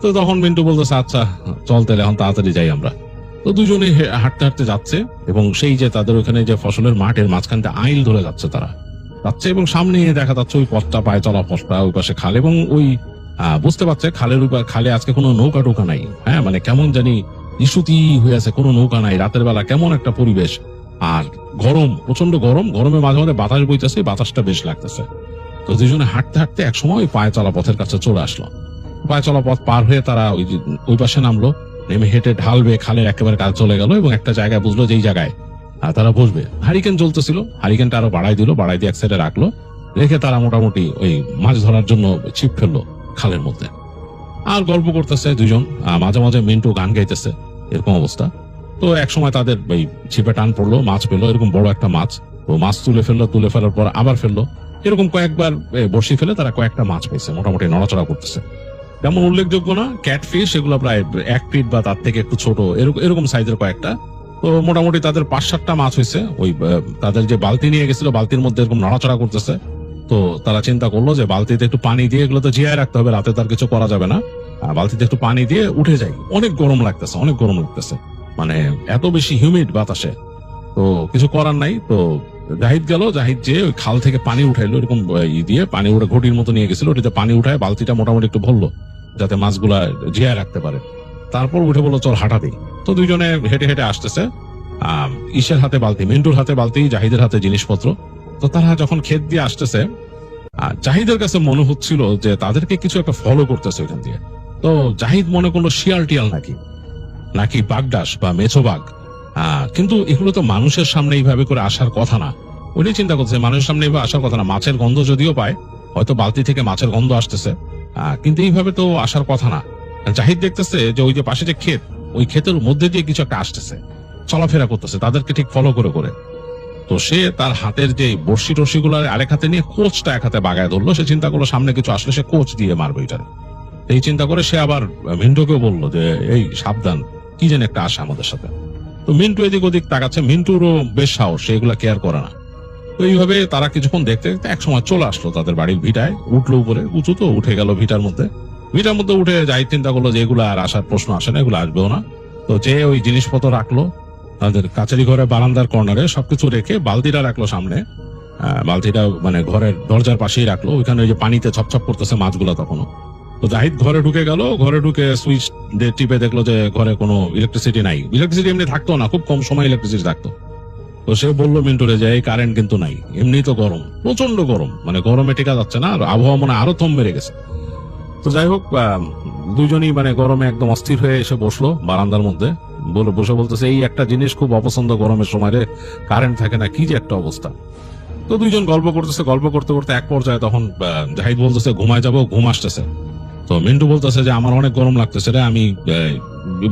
তো তখন মিন্টু বলতেছে আচ্ছা চল তাহলে এখন তাড়াতাড়ি যাই আমরা। তো দুজনে হাঁটতে হাঁটতে যাচ্ছে, এবং সেই যে তাদের ওখানে যে ফসলের মাঠের মাঝখানটা আইল ধরে যাচ্ছে, তারা যাচ্ছে, এবং সামনে দেখা যাচ্ছে ওই পথটা, পায়ে চলা পথটা, ওই পাশে খাল, এবং ওই বুঝতে পারছে খালের ওই খালে আজকে কোনো নৌকা টোকা নাই। হ্যাঁ, মানে কেমন জানি নিশুতি হয়ে আছে, কোনো নৌকা নাই, রাতের বেলা কেমন একটা পরিবেশ, আর গরম, প্রচন্ড গরম, গরমে মাঝে মাঝে বাতাস বইতেছে, বাতাসটা বেশ লাগতেছে। তো দুজনে হাঁটতে হাঁটতে একসময় ওই পায়ে চলা পথের কাছে চলে আসলো। পায়ে চলা পথ পার হয়ে তারা ওই পাশে নামলো, নেমে হেঁটে ঢালবে খালের একেবারে কাজ চলে গেল, এবং একটা জায়গায় বুঝলো যে এই জায়গায় তারা বসবে। হারিকেন জ্বলতেছিল, হারিকেনটা আরো বাড়াই দিয়ে এক সাইডে রাখলো, রেখে তারা মোটামুটি ওই মাছ ধরার জন্য ছিপ ফেললো খালের মধ্যে, আর গল্প করতেছে দুজন, মাঝে মাঝে মিন্টু গান গাইতেছে, এরকম অবস্থা। তো এক সময় তাদের ওই ছিপে টান পড়লো, মাছ পেলো, এরকম বড় একটা মাছ। তো মাছ তুলে ফেলার পর আবার ফেললো, এরকম কয়েকবার বড়শি ফেলে তারা কয়েকটা মাছ পেয়েছে, মোটামুটি নড়াচড়া করতেছে। যেমন উল্লেখযোগ্য না ক্যাটফিশ, এগুলো প্রায় 1 ফিট বা তার থেকে একটু ছোট, এরকম সাইজের কয়েকটা। তো মোটামুটি তাদের 5-7টা মাছ হয়েছে। ওই তাদের যে বালতি নিয়ে গেছিল, বালতির মধ্যে এরকম নড়াচড়া করতেছে। তো তারা চিন্তা করলো যে বালতিতে একটু পানি দিয়ে, এগুলো তো জিয়ায় রাখতে হবে, রাতে তার কিছু করা যাবে না, বালতিতে একটু পানি দিয়ে উঠে যাই। অনেক গরম লাগতেছে, মানে এত বেশি হিউমিড বাতাসে। তো কিছু করার নাই। তো জাহিদ যে ওই খাল থেকে পানি উঠাইলো, এরকম দিয়ে পানি উঠে ঘটির মতো নিয়ে গেছিল, ওটিতে পানি উঠায় বালতিটা মোটামুটি একটু ভরলো যাতে মাছগুলা জিয়ায় রাখতে পারে। তারপর উঠে বললো চল হাঁটা দিই। তো দুইজনে হেঁটে হেঁটে আসতেছে, ইসের হাতে বালতি, মিন্টুর হাতে বালতি, জাহিদের হাতে জিনিসপত্র। তো তারা যখন ক্ষেত দিয়ে আসতেছে, জাহিদের কাছে মনে হচ্ছিল যে তাদেরকে কিছু একটা ফলো করতেছে ওইখান দিয়ে। তো জাহিদ মনে করলো শিয়াল টিয়াল নাকি বাগডাস বা মেছো বাঘ। কিন্তু এগুলো তো মানুষের সামনে এইভাবে করে আসার কথা না। ওইটাই চিন্তা করছে, মানুষের সামনে এইভাবে আসার কথা না। মাছের গন্ধ যদিও পায়, হয়তো বালতি থেকে মাছের গন্ধ আসতেছে, কিন্তু এইভাবে তো আসার কথা না। জাহিদ দেখতেছে যে ওই যে পাশে যে ক্ষেত, ওই ক্ষেতের মধ্যে দিয়ে কিছু একটা আসতেছে, চলাফেরা করতেছে তাদেরকে ঠিক ফলো করে করে। তো সে তার হাতের যে বর্ষি টর্ষি গুলো আরেক হাতে নিয়ে কোচটা এক হাতে বাগায় ধরলো। সে চিন্তা করলো সামনে কিছু আসলে সে কোচ দিয়ে মারবে এটার। এই চিন্তা করে সে আবার মিন্টুকেও বললো যে এই সাবধান, কি যেন একটা আসে আমাদের সাথে। তো মিন্টু এদিক ওদিক তাকাচ্ছে, মিন্টুরও বেশ সাহস, সে এগুলা কেয়ার করে না। তো এইভাবে তারা কিছুক্ষণ দেখতে দেখতে এক সময় চলে আসলো তাদের বাড়ির ভিটায়, উঠলো উপরে, উঁচু তো, উঠে গেল ভিটার মধ্যে উঠে যাই চিন্তা করলো যে এগুলো আর আসার প্রশ্ন আসে না, এগুলো আসবেও না। তো যে ওই জিনিসপত্র রাখলো তাদের কাচারি ঘরে বারান্দার কর্নারে, সবকিছু রেখে বালতিটা রাখলো সামনে। বালতিটা মানে ঘরের দরজার পাশেই রাখলো, ওইখানে ওই যে পানিতে ছপছপ করতেছে মাছগুলো তখনও। তো জাহিদ ঘরে ঢুকে গেল, ঘরে ঢুকে সুইচ টিপে দেখলো যে ঘরে কোনো ইলেকট্রিসিটি নাই। ইলেকট্রিসিটি এমনি থাকতো না, খুব কম সময় ইলেকট্রিসিটি থাকতো। তো সে বললো মিন্টুরে যে এই কারেন্ট কিন্তু নাই, এমনি তো গরম, প্রচন্ড গরম, মানে গরমে টিকা যাচ্ছে না, আর আবহাওয়া মনে আরো থম মেরে গেছে। তো যাই হোক, দুজনই মানে গরমে একদম অস্থির হয়ে এসে বসলো বারান্দার মধ্যে, বসে বলতেছে এই একটা জিনিস খুব অপছন্দ, গরমের সময় রে কারেন্ট থাকে না, কি যে একটা অবস্থা। তো দুইজন গল্প করতে করতে এক পর্যায়ে তখন জাহিদ বলতেছে ঘুমায় যাবো, ঘুম আসতেছে। তো মিন্টু বলতেছে যে আমার অনেক গরম লাগতেছে রে, আমি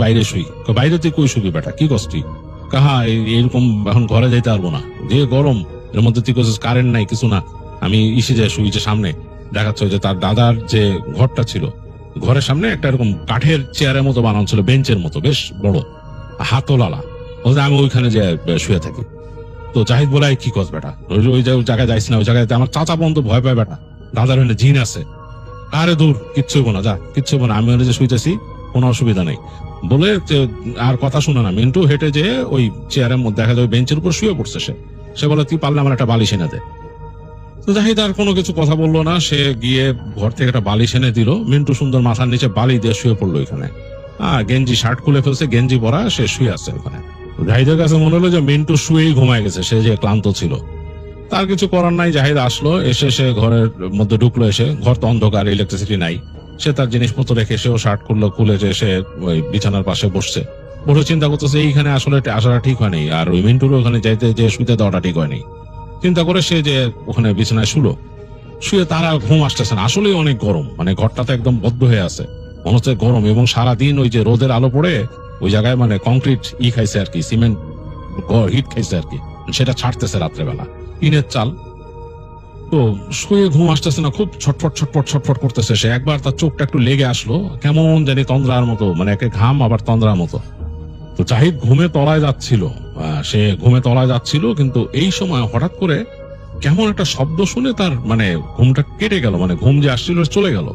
বাইরে শুই। বাইরে তুই কই শুবি বেটা, কি কষ্টি? কাহা এইরকম এখন ঘরে যাইতে পারবো না, যে গরম, এর মধ্যে তুই কইছিস কারেন্ট নাই, কিছু না, আমি ইসে যায় শুই। যে সামনে দেখাচ্ছে যে তার দাদার যে ঘরটা ছিল, ঘরের সামনে একটা এরকম কাঠের চেয়ারের মতো বানানো ছিল, বেঞ্চের মতো, বেশ বড়, হাতলালা। বলতে আমি ওইখানে যে শুয়ে থাকি। তো জাহিদ বলে কি কস বেটা, ওই জায়গায় যাইস না, ওই জায়গায় আমার চাচা পর্যন্ত ভয় পায় বেটা, দাদার ওখানে জিন আছে। আরে দূর, কিচ্ছু হইব না, যা, কিচ্ছু হইব না, আমি ওখানে যে শুইতেছি, কোনো অসুবিধা নেই বলে আর কথা শুনে না। মিন্টু হেঁটে যে ওই চেয়ারের মধ্যে দেখা যায় বেঞ্চের উপর শুয়ে পড়ছে। সে বলে তুই পারলে আমার একটা বালিশ এনে দে। তো জাহিদ আর কোনো কিছু কথা বললো না, সে গিয়ে ঘর থেকে একটা বালিশ এনে দিল। মিন্টু সুন্দর মাথার নিচে বালি দিয়ে শুয়ে পড়লো এখানে। গেঞ্জি শার্ট খুলে ফেলছে, গেঞ্জি পরা, সে শুয়ে আছে ওখানে। জাহিদের কাছে মনে হলো যে মিন্টু শুয়েই ঘুমায় গেছে, সে যে ক্লান্ত ছিল। তার কিছু করার নাই, জাহিদ আসলো, এসে সে ঘরের মধ্যে ঢুকলো। এসে ঘর তো অন্ধকার, ইলেকট্রিসিটি নাই। সে তার জিনিসপত্র রেখে সেও শার্ট করলো, খুলে যে সে ওই বিছানার পাশে বসছে। বসে চিন্তা করতেছে এইখানে আসলে আসাটা ঠিক হয়নি, আর ওই মিন্টুর ওখানে যাইতে যে শুতে দেওয়াটা ঠিক হয়নি। চিন্তা করে সে যে ওখানে বিছানায় শুয়ে তার আর ঘুম আসতেছে না। আসলেই অনেক গরম, মানে ঘরটাতে একদম বদ্ধ হয়ে আছে, মনে হচ্ছে গরম। এবং সারাদিন ওই যে রোদের আলো পড়ে ওই জায়গায় মানে কংক্রিট খাইছে আর কি, সিমেন্ট হিট খাইছে আর কি, সেটা ছাড়তেছে রাত্রেবেলা, টিনের চাল। তো শুয়ে ঘুম আসতেছে না, খুব ছটফট করতেছে সে। একবার তার চোখটা একটু লেগে আসলো, কেমন জানি তন্দ্রার মতো, মানে একে ঘাম আবার তন্দ্রার মতো। তো জাহিদ ঘুমে তলায় যাচ্ছিল, কিন্তু এই সময় হঠাৎ করে কেমন একটা শব্দ শুনে তার মানে ঘুমটা কেটে গেল, মানে ঘুম যে আসছিল চলে গেল।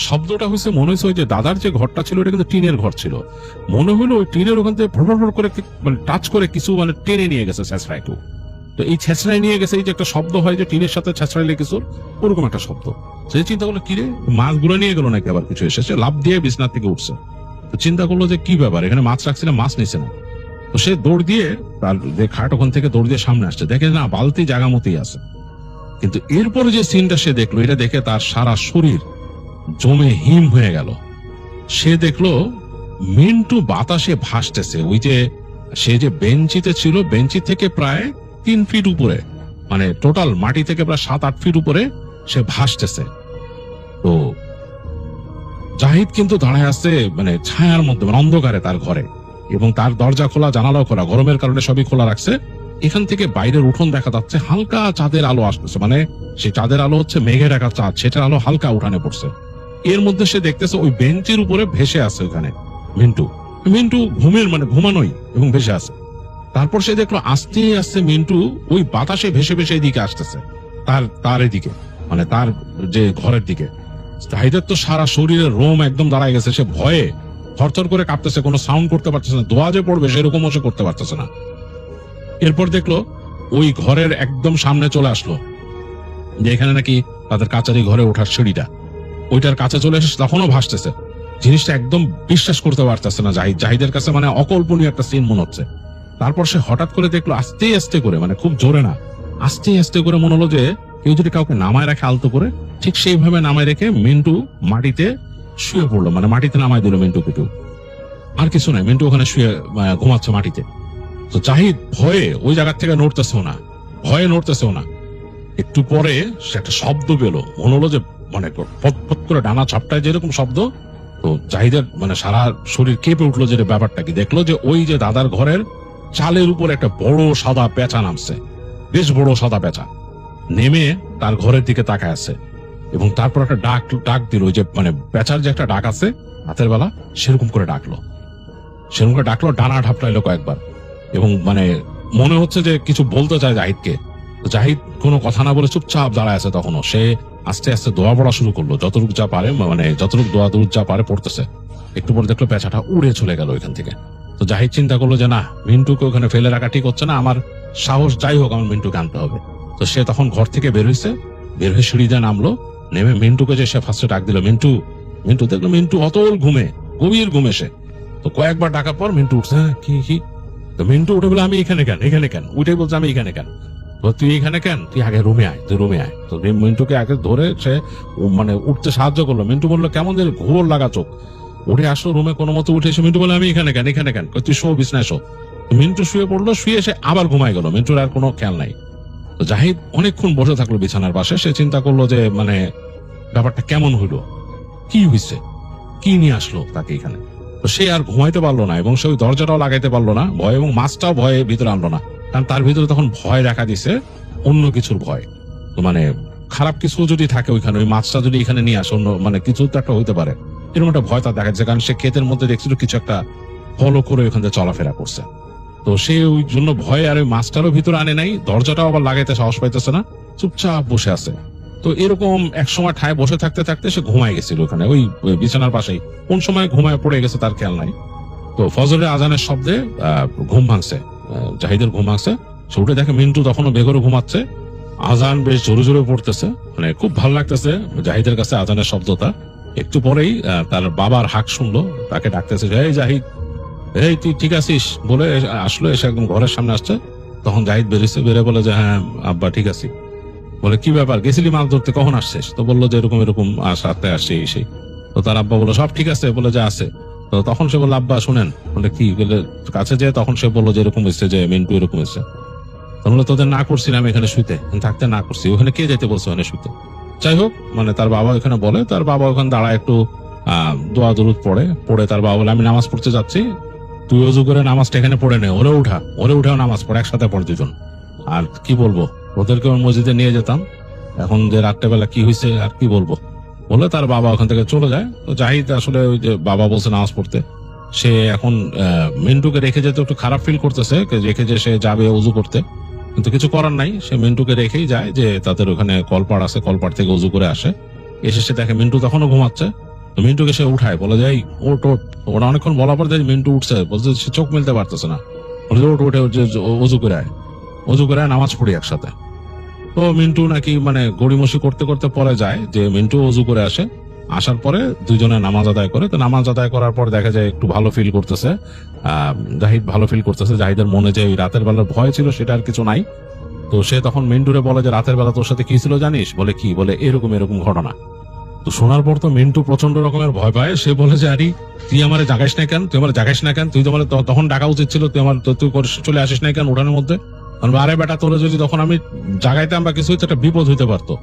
শব্দটা হয়েছে মনে হয়েছে ওই যে দাদার যে ঘরটা ছিল, এটা কিন্তু টিনের ঘর ছিল। মনে হলো ওই টিনের ওখান থেকে ফড়ফড় করে মানে টাচ করে কিছু মানে টেনে নিয়ে গেছে ছেঁচড়ায় কেউ। তো এই ছেঁচড়ায় নিয়ে গেছে, এই যে একটা শব্দ হয় যে টিনের সাথে ছেঁচড়াইলে কিছু, ওরকম একটা শব্দ। সে চিন্তা করলো কিরে, মাছগুলো নিয়ে গেল নাকি আবার কিছু, এসেছে লাভ দিয়ে বিছনার থেকে উঠছে। তো চিন্তা করলো যে কি ব্যাপার, এখানে মাছ রাখছিল, মাছ নিছে না। তো সে দৌড় দিয়ে তার যে খাট ওখান থেকে দৌড় দিয়ে সামনে আসছে, দেখে না বালতি জায়গা মতোই আছে। কিন্তু এরপরে যে সিনটা সে দেখলো, এটা দেখে তার সারা শরীর জমে হিম হয়ে গেল। সে দেখলো মিন্টু বাতাসে ভাসতেছে। ওই যে সে যে বেঞ্চিতে ছিল, বেঞ্চি থেকে প্রায় 3 ফিট উপরে, মানে টোটাল মাটি থেকে প্রায় 7-8 ফিট উপরে সে ভাসতেছে। তো জাহিদ কিন্তু দাঁড়ায় আছে মানে ছায়ার মধ্যে, মানে অন্ধকারে তার ঘরে, এবং তার দরজা খোলা, জানালাও খোলা, গরমের কারণে সবই খোলা রাখছে। এখান থেকে বাইরের উঠোন দেখা যাচ্ছে, হালকা চাঁদের আলো আসতেছে, মানে সেই চাঁদের আলো হচ্ছে মেঘে ঢাকা চাঁদ, সেটার আলো হালকা উঠানে পড়ছে। এর মধ্যে সে দেখতেছে ওই বেঞ্চের উপরে ভেসে আছে ওখানে মিন্টু ঘুমের মানে ঘুমানোই এবং ভেসে আছে। তারপর সে দেখলো আস্তে আস্তে মিন্টু ওই বাতাসে ভেসে ভেসে এদিকে আসতেছে, তার এদিকে, মানে তার যে ঘরের দিকে। জাহিদের তো সারা শরীরের রোম একদম দাঁড়ায় গেছে, সে ভয়ে থরথর করে কাঁপতেছে, কোনো সাউন্ড করতে পারতেছে না, দোয়া যে পড়বে সেরকমও সে করতে পারতেছে না। এরপর দেখলো ওই ঘরের একদম সামনে চলে আসলো, যে এখানে নাকি তাদের কাচারি ঘরে ওঠার সিঁড়িটা, ওইটার কাছে চলে এসে তখনও ভাসতেছে। জিনিসটা একদম বিশ্বাস করতে পারতেছে না জাহিদের কাছে, মানে অকল্পনীয় একটা সিন মনে হচ্ছে। তারপর সে হঠাৎ করে দেখলো আস্তে আস্তে করে, মানে খুব জোরে না, আস্তে আস্তে করে মনে হলো যে কেউ যদি কাউকে নামায় রাখে আলতো করে, ঠিক সেইভাবে নামায় রেখে মিন্টু মাটিতে শুয়ে পড়লো, মানে মাটিতে নামায় দিল মিন্টু পিটু। আর কিছু নাই, মিন্টু ওখানে শুয়ে ঘুমাচ্ছে মাটিতে। তো জাহিদ ভয়ে ওই জায়গা থেকে নড়তেছেও না, ভয়ে নড়তেছেও না। একটু পরে সে একটা শব্দ পেলো, মনে হলো যে মানে ফট করে ডানা ঝাপটায় যেরকম শব্দ। তো জাহিদের মানে সারা শরীর কেঁপে উঠলো, যে ব্যাপারটা কি। দেখলো যে ওই যে দাদার ঘরের চালের উপর একটা বড় সাদা পেঁচা নামছে, বেশ বড় সাদা পেঁচা নেমে তার ঘরের দিকে তাকায় আছে। এবং তারপর একটা ডাক দিল, ওই যে মানে পেঁচার যে একটা ডাক আছে রাতের বেলা, সেরকম করে ডাকলো, সেরকম করে ডাকলো, ডানা ঢাপটাইলো কয়েকবার। এবং মানে মনে হচ্ছে যে কিছু বলতে চায় জাহিদকে। জাহিদ কোনো কথা না বলে চুপচাপ দাঁড়ায় আছে। তখনও সে আস্তে আস্তে দোয়া পড়া শুরু করলো, যতটুকু যা পারে, মানে যতটুকু দোয়া দূর যা পারে পড়তেছে। একটু পরে দেখলো পেঁচাটা উড়ে চলে গেল ওইখান থেকে। তো জাহিদ চিন্তা করলো যে না, মিন্টুকে ওখানে ফেলে রাখা ঠিক হচ্ছে না, আমার সাহস যাই হোক আমার মিন্টুকে আনতে হবে। তো সে তখন ঘর থেকে বের হয়েছে, বের হয়ে সিঁড়িতে নামলো, নেমে মিন্টুকে যে সে ফার্স্টে ডাক দিল, মিন্টু মিন্টু। দেখলো মিন্টু অতল ঘুমে, গভীর ঘুমে সে। তো কয়েকবার ডাকার পর মিন্টু উঠছে, কি। তো মিন্টু উঠে বলে আমি এখানে কেন, উঠে বলছে আমি এখানে কেন। তুই এখানে কেন, তুই আগে রুমে আয়, তুই রুমে আয়। তো মিন্টুকে আগে ধরে সে মানে উঠতে সাহায্য করলো। মিন্টু বললো কেমন যেন ঘোর লাগা চোখ, উঠে আসলো রুমে, কোনো মতো উঠে এসে মিন্টু বলে আমি এখানে কেন, তুই শো বিছনায় শো। মিন্টু শুয়ে পড়লো, শুয়ে এসে আবার ঘুমায় গেল, মিন্টুর আর কোনো খেয়াল নাই। তো জাহিদ অনেকক্ষণ বসে থাকলো বিছানার পাশে। সে চিন্তা করলো যে মানে ব্যাপারটা কেমন হইলো, কি হয়েছে, কি নিয়ে আসলো তাকে এখানে। তো সে আর ঘুমাইতে পারলো না, এবং সে ওই দরজাটাও লাগাইতে পারলো না ভয়, এবং মাছটাও ভয়ে ভিতরে আনলো না, কারণ তার ভিতরে তখন ভয় দেখা দিছে, অন্য কিছুর ভয়। তো মানে খারাপ কিছু যদি থাকে ওইখানে, ওই মাছটা যদি এখানে নিয়ে আসে, অন্য মানে কিছু তো একটা হইতে পারে, এরকম একটা ভয় তার দেখা যাচ্ছে। কারণ সে ক্ষেতের মধ্যে দেখছিল কিছু একটা ফলো করে ওইখান থেকে চলাফেরা করছে। তো সে ওই জন্য ভয়ে আর ওই মাছটারও ভিতরে আনে নাই, দরজাটাও আবার লাগাইতে সাহস পাইতেছে না, চুপচাপ বসে আছে। তো এরকম এক সময় ঠায় বসে থাকতে থাকতে সে ঘুমায় গেছিল ওখানে, ওই বিছানার পাশেই। কোন সময় ঘুমায় পড়ে গেছে তার খেয়াল নাই। তো ফজরের আজানের শব্দে ঘুম ভাঙছে, জাহিদের ঘুম ভাঙছে। সে উঠে দেখে মিন্টু তখনও বেঘরে ঘুমাচ্ছে, আজান বেশ জোরে জোরে পড়তেছে, মানে খুব ভালো লাগতেছে জাহিদের কাছে আজানের শব্দটা। একটু পরেই তার বাবার হাক শুনলো, তাকে ডাকতেছে, এই জাহিদ, এই তুই ঠিক আছিস বলে আসলো, এসে একদম ঘরের সামনে আসছে। তখন জাহিদ বেরিয়েছে, বেরে বলে যে হ্যাঁ আব্বা ঠিক আছি। বলে কি ব্যাপার, গেছিলি মাছ ধরতে, কখন আসছিস? তো বললো যে এরকম সাথে আসছে সেই। তো তার আব্বা বললো সব ঠিক আছে, বলে যে আছে। তো তখন সে বললো আব্বা শুনেন, বলে কি, বলে কাছে যে তখন সে বললো যে এরকম হচ্ছে, যে মিন্টু এরকম হচ্ছে। তাহলে তোদের না করছিলাম এখানে শুইতে, থাকতে না করছি, ওখানে কে যেতে বলছে ওখানে শুইতে। যাই হোক, মানে তার বাবা ওখানে বলে, তার বাবা ওখানে দাঁড়ায় একটু দোয়া দরুদ পড়ে তার বাবা বলে আমি নামাজ পড়তে যাচ্ছি, তুই অজু করে নামাজটা এখানে পড়ে নে, ওরে উঠেও নামাজ পড়ে, একসাথে পড়ে দুজন। আর কি বলবো, ওদেরকে মসজিদে নিয়ে যেতাম, এখন যে রাত্রেবেলা কি হয়েছে আর কি বলবো, বলে তার বাবা ওখান থেকে চলে যায়। তো জাহিদ আসলে ওই যে বাবা বলছে নামাজ পড়তে, সে এখন মিন্টুকে রেখে যেতে একটু খারাপ ফিল করতেছে, রেখে যে সে যাবে অজু করতে, কিন্তু কিছু করার নাই, সে মিন্টুকে রেখেই যায়। যে তাদের ওখানে কলপাড় আছে, কলপাড় থেকে অজু করে আসে, এসে সে দেখে মিন্টু তখনও ঘুমাচ্ছে। তো মিন্টুকে সে উঠায়, বলে যায় ওট। ওরা অনেকক্ষণ বলার পর দেখে মিন্টু উঠছে, বলছে সে চোখ মেলতে পারতেছে না, বলে ওঠে অজু করে আয়, নামাজ পড়ি একসাথে। তো মিন্টু নাকি মানে গড়িমসি করতে করতে পরে যায়, যে মিন্টু অজু করে আসে, আসার পরে দুইজনে নামাজ আদায় করে। তো নামাজ আদায় করার পর দেখা যায় একটু ভালো ফিল করতেছে, জাহিদ ভালো ফিল করতেছে। জাহিদের মনে যে ওই রাতের বেলার ভয় ছিল সেটা আর কিছু নাই। তো সে তখন মিন্টুরে বলে যে রাতের বেলা তোর সাথে কি ছিল জানিস? বলে কি? বলে এরকম ঘটনা। তো শোনার পর তো মিন্টু প্রচন্ড রকমের ভয় পায়। সে বলে যে আরে তুই আমারে জাগাইস না কেন, তুই তো মানে তখন ডাকা উচিত ছিল, তুই চলে আসিস না কেন উঠানের মধ্যে? আরে বেটা, তোরে যদি তখন আমি জাগাইতাম বা কিছু হইতো, একটা বিপদ হইতে পারতো।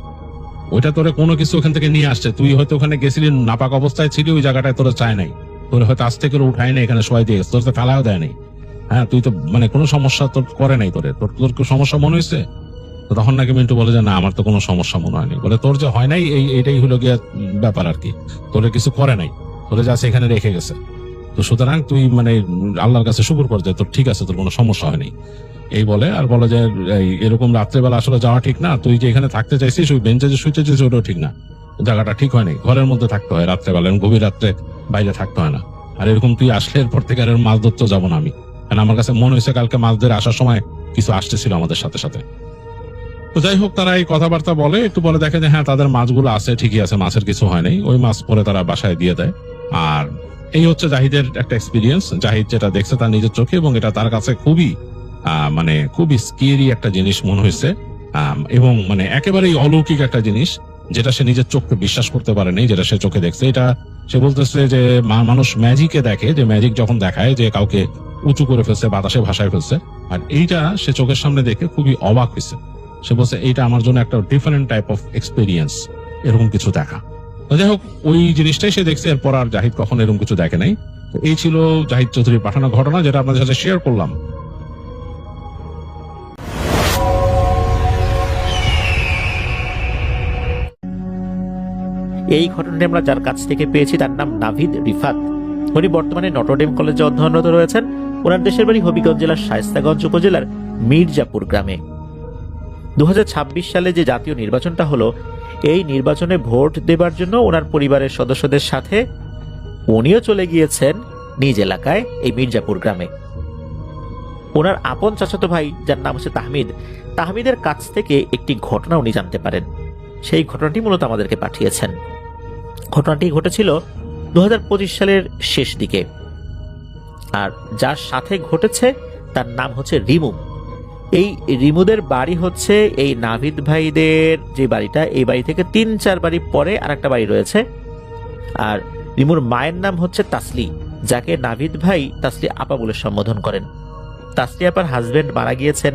ওইটা তোরে কোনো কিছু ওখান থেকে নিয়ে আসছে, তুই হয়তো ওখানে গেছিলি, নাপাক অবস্থায় ছিলি, ওই জায়গাটায় তোরা চায় নাই, তোর হয়তো আস্তে করে উঠায় নাই, এখানে শোয়াই দিয়ে গেছে, তোর তো ফেলাও দেয় নাই। হ্যাঁ, তুই তো মানে কোনো সমস্যা তোর করে নাই, তোর সমস্যা মনে হয়েছে? তো তখন নাকি মিন্টু বলে যে না, আমার তো কোনো সমস্যা মনে হয়নি। বলে তোর যে হয় নাই এইটাই হলো গিয়া ব্যাপার আর কি, তোর কিছু করে নাই, তোরে যা এখানে রেখে গেছে। তো সুতরাং তুই মানে আল্লাহর কাছে শুকর কর যে তোর ঠিক আছে, তোর কোনো সমস্যা হয়নি। এই বলে আর বলে যে এরকম রাত্রেবেলা আসলে যাওয়া ঠিক না, তুই যে এখানে থাকতে চাইছিস, ওই বেঞ্চে যে শুইতেছিস ওটাও ঠিক না, জায়গাটা ঠিক হয়নি, ঘরের মধ্যে থাকতে হয় রাত্রেবেলা, গভীর রাত্রে বাইরে থাকতে হয় না। আর এরকম তুই আসলে এরপর থেকে আর মাছ ধরতে যাবো না আমি, কারণ আমার কাছে মনে হয়েছে কালকে মাছ ধরে আসার সময় কিছু আসতেছিল আমাদের সাথে সাথে। তো যাই হোক, তারা এই কথাবার্তা বলে, একটু বলে দেখে যে হ্যাঁ তাদের মাছগুলো আছে, ঠিকই আছে, মাছের কিছু হয় নাই। ওই মাছ পরে তারা বাসায় দিয়ে দেয়। আর এই হচ্ছে জাহিদের একটা এক্সপিরিয়েন্স, জাহিদ যেটা দেখছে তার নিজের চোখে, এবং এটা তার কাছে খুবই মানে খুবই স্কেরি একটা জিনিস মনে হয়েছে, এবং মানে একেবারেই অলৌকিক একটা জিনিস, যেটা সে নিজের চোখকে বিশ্বাস করতে পারেনি, যেটা সে চোখে দেখছে। এটা সে বলতেছে যে মানুষ ম্যাজিকে দেখে, যে ম্যাজিক যখন দেখায় যে কাউকে উঁচু করে ফেলছে, বাতাসে ভাসায় ফেলছে, আর এইটা সে চোখের সামনে দেখে খুবই অবাক হয়েছে। সে বলছে এইটা আমার জন্য একটা ডিফারেন্ট টাইপ অফ এক্সপিরিয়েন্স, এরকম কিছু দেখা। তো যাই হোক, ওই জিনিসটাই সে দেখছে, এরপর আর জাহিদ কখনো এরকম কিছু দেখে নাই। তো এই ছিল জাহিদ চৌধুরীর পাঠানো ঘটনা, যেটা আপনাদের সাথে শেয়ার করলাম। এই ঘটনাটি আমরা যার কাছ থেকে পেয়েছি তার নাম নাভিদ রিফাত। উনি বর্তমানে নটরডেম কলেজে অধ্যয়নরত রয়েছেন। ওনার দেশের বাড়ি হবিগঞ্জ জেলার শায়েস্তাগঞ্জ উপজেলার মির্জাপুর গ্রামে। 2026 সালে যে জাতীয় নির্বাচনটা হলো, এই নির্বাচনে ভোট দেবার জন্য ওনার পরিবারের সদস্যদের সাথে উনিও চলে গিয়েছেন নিজ এলাকায়, এই মির্জাপুর গ্রামে। ওনার আপন চাচাতো ভাই, যার নাম হচ্ছে তাহমিদের কাছ থেকে একটি ঘটনা উনি জানতে পারেন। সেই ঘটনাটি মূলত আমাদেরকে পাঠিয়েছেন। ঘটনাটি ঘটেছিল 2025 সালের শেষ দিকে, আর যার সাথে ঘটেছে তার নাম হচ্ছে রিমু। এই রিমুদের বাড়ি হচ্ছে এই নাভিদ ভাইদের যে বাড়িটা, এই বাড়ি থেকে 3-4 বাড়ি পরে আর একটা বাড়ি রয়েছে। আর রিমুর মায়ের নাম হচ্ছে তাসলি, যাকে নাভিদ ভাই তাসলি আপা বলে সম্বোধন করেন। তাসলি আপার হাজবেন্ড মারা গিয়েছেন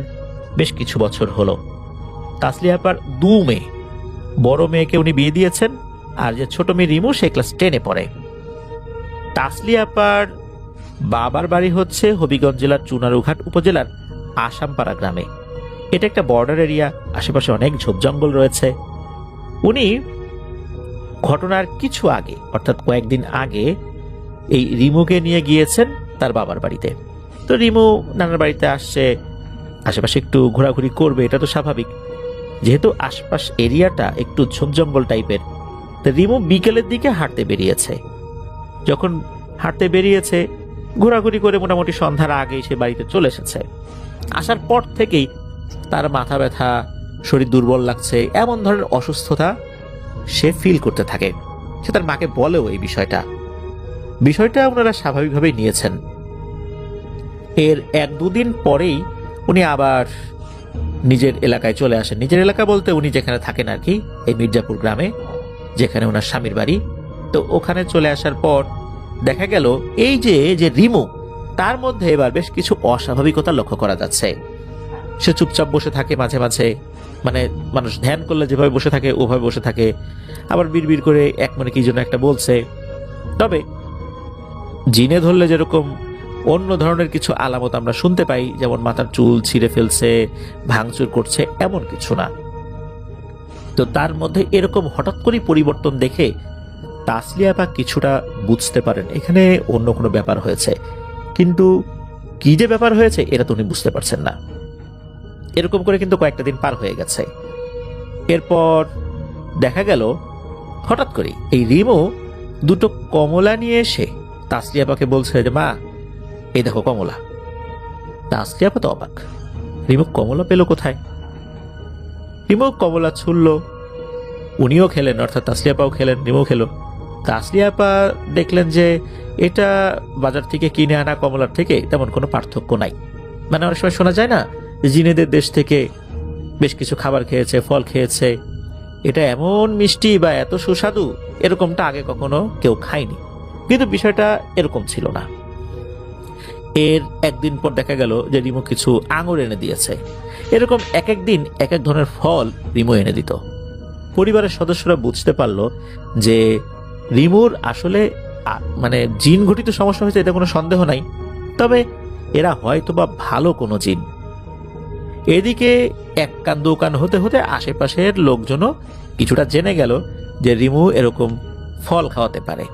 বেশ কিছু বছর হলো। তাসলি আপার 2 মেয়ে, বড় মেয়েকে উনি বিয়ে দিয়েছেন, আর যে ছোট মেয়ে রিমু সে ক্লাস 10-এ পড়ে। তাসলি আপার বাবার বাড়ি হচ্ছে হবিগঞ্জ জেলার চুনারুঘাট উপজেলার আসামপাড়া গ্রামে। এটা একটা বর্ডার এরিয়া, আশেপাশে অনেক ঝোপ জঙ্গল রয়েছে। উনি ঘটনার কিছু আগে, অর্থাৎ কয়েকদিন আগে, এই রিমুকে নিয়ে গিয়েছেন তার বাবার বাড়িতে। তো রিমু নানার বাড়িতে আসছে, আশেপাশে একটু ঘোরাঘুরি করবে, এটা তো স্বাভাবিক, যেহেতু আশপাশ এরিয়াটা একটু ঝোপ জঙ্গল টাইপের। তো রিমু বিকেলের দিকে হাঁটতে বেরিয়েছে। যখন হাঁটতে বেরিয়েছে, ঘোরাঘুরি করে মোটামুটি সন্ধ্যার আগেই সে বাড়িতে চলে এসেছে। আসার পর থেকেই তার মাথা ব্যথা, শরীর দুর্বল লাগছে, এমন ধরনের অসুস্থতা সে ফিল করতে থাকে। সে তার মাকে বলেও এই বিষয়টা ওনারা স্বাভাবিকভাবেই নিয়েছেন। এর 1-2 দিন পরেই উনি আবার নিজের এলাকায় চলে আসেন। নিজের এলাকা বলতে উনি যেখানে থাকেন আর কি, এই মির্জাপুর গ্রামে, যেখানে ওনার স্বামীর বাড়ি। তো ওখানে চলে আসার পর দেখা গেল এই যে রিমু, তার মধ্যে এবার বেশ কিছু অস্বাভাবিকতা লক্ষ্য করা যাচ্ছে। সে চুপচাপ বসে থাকে, মাঝে মাঝে মানে মানুষ ধ্যান করলে যেভাবে বসে থাকে ওভাবে বসে থাকে, আবার বিড়বিড় করে এক মনে কি জন্য একটা বলছে। তবে জিনে ধরলে যেরকম অন্য ধরনের কিছু আলামত আমরা শুনতে পাই, যেমন মাথার চুল ছিঁড়ে ফেলছে, ভাঙচুর করছে, এমন কিছু না। তো তার মধ্যে এরকম হঠাৎ করে পরিবর্তন দেখে তাসলি আপা কিছুটা বুঝতে পারেন এখানে অন্য কোনো ব্যাপার হয়েছে, কিন্তু কি যে ব্যাপার হয়েছে এটা তো উনি বুঝতে পারছেন না। এরকম করে কিন্তু কয়েকটা দিন পার হয়ে গেছে। এরপর দেখা গেল হঠাৎ করে এই রিমু 2টো কমলা নিয়ে এসে তাসলি আপাকে বলছে যে মা, এই দেখো কমলা। তাসলি আপা তো অবাক, রিমু কমলা পেল কোথায়? রিমু কমলা ছুড়ল, উনিও খেলেন, অর্থাৎ তাসলি আপাও খেলেন, রিমু খেলো। তাসলি আপা দেখলেন যে এটা বাজার থেকে কিনে আনা কমলার থেকে তেমন কোনো পার্থক্য নাই। মানে অনেক সময় শোনা যায় না, জিনেদের দেশ থেকে বেশ কিছু খাবার খেয়েছে, ফল খেয়েছে, এটা এমন মিষ্টি বা এত সুস্বাদু, এরকমটা আগে কখনো কেউ খায়নি। কিন্তু বিষয়টা এরকম ছিল না। এর 1 দিন পর দেখা গেল যে রিমু কিছু আঙুর এনে দিয়েছে। এরকম এক এক দিন এক এক ধরনের ফল রিমু এনে দিত। পরিবারের সদস্যরা বুঝতে পারল যে রিমুর আসলে মানে জিন ঘটিত সমস্যা হয়েছে, এতে কোনো সন্দেহ নাই, তবে এরা হয়তো বা ভালো কোনো জিন। এদিকে এক কান দু কান হতে হতে আশেপাশের লোকজনও কিছুটা জেনে গেল যে রিমু এরকম ফল খাওয়াতে পারে।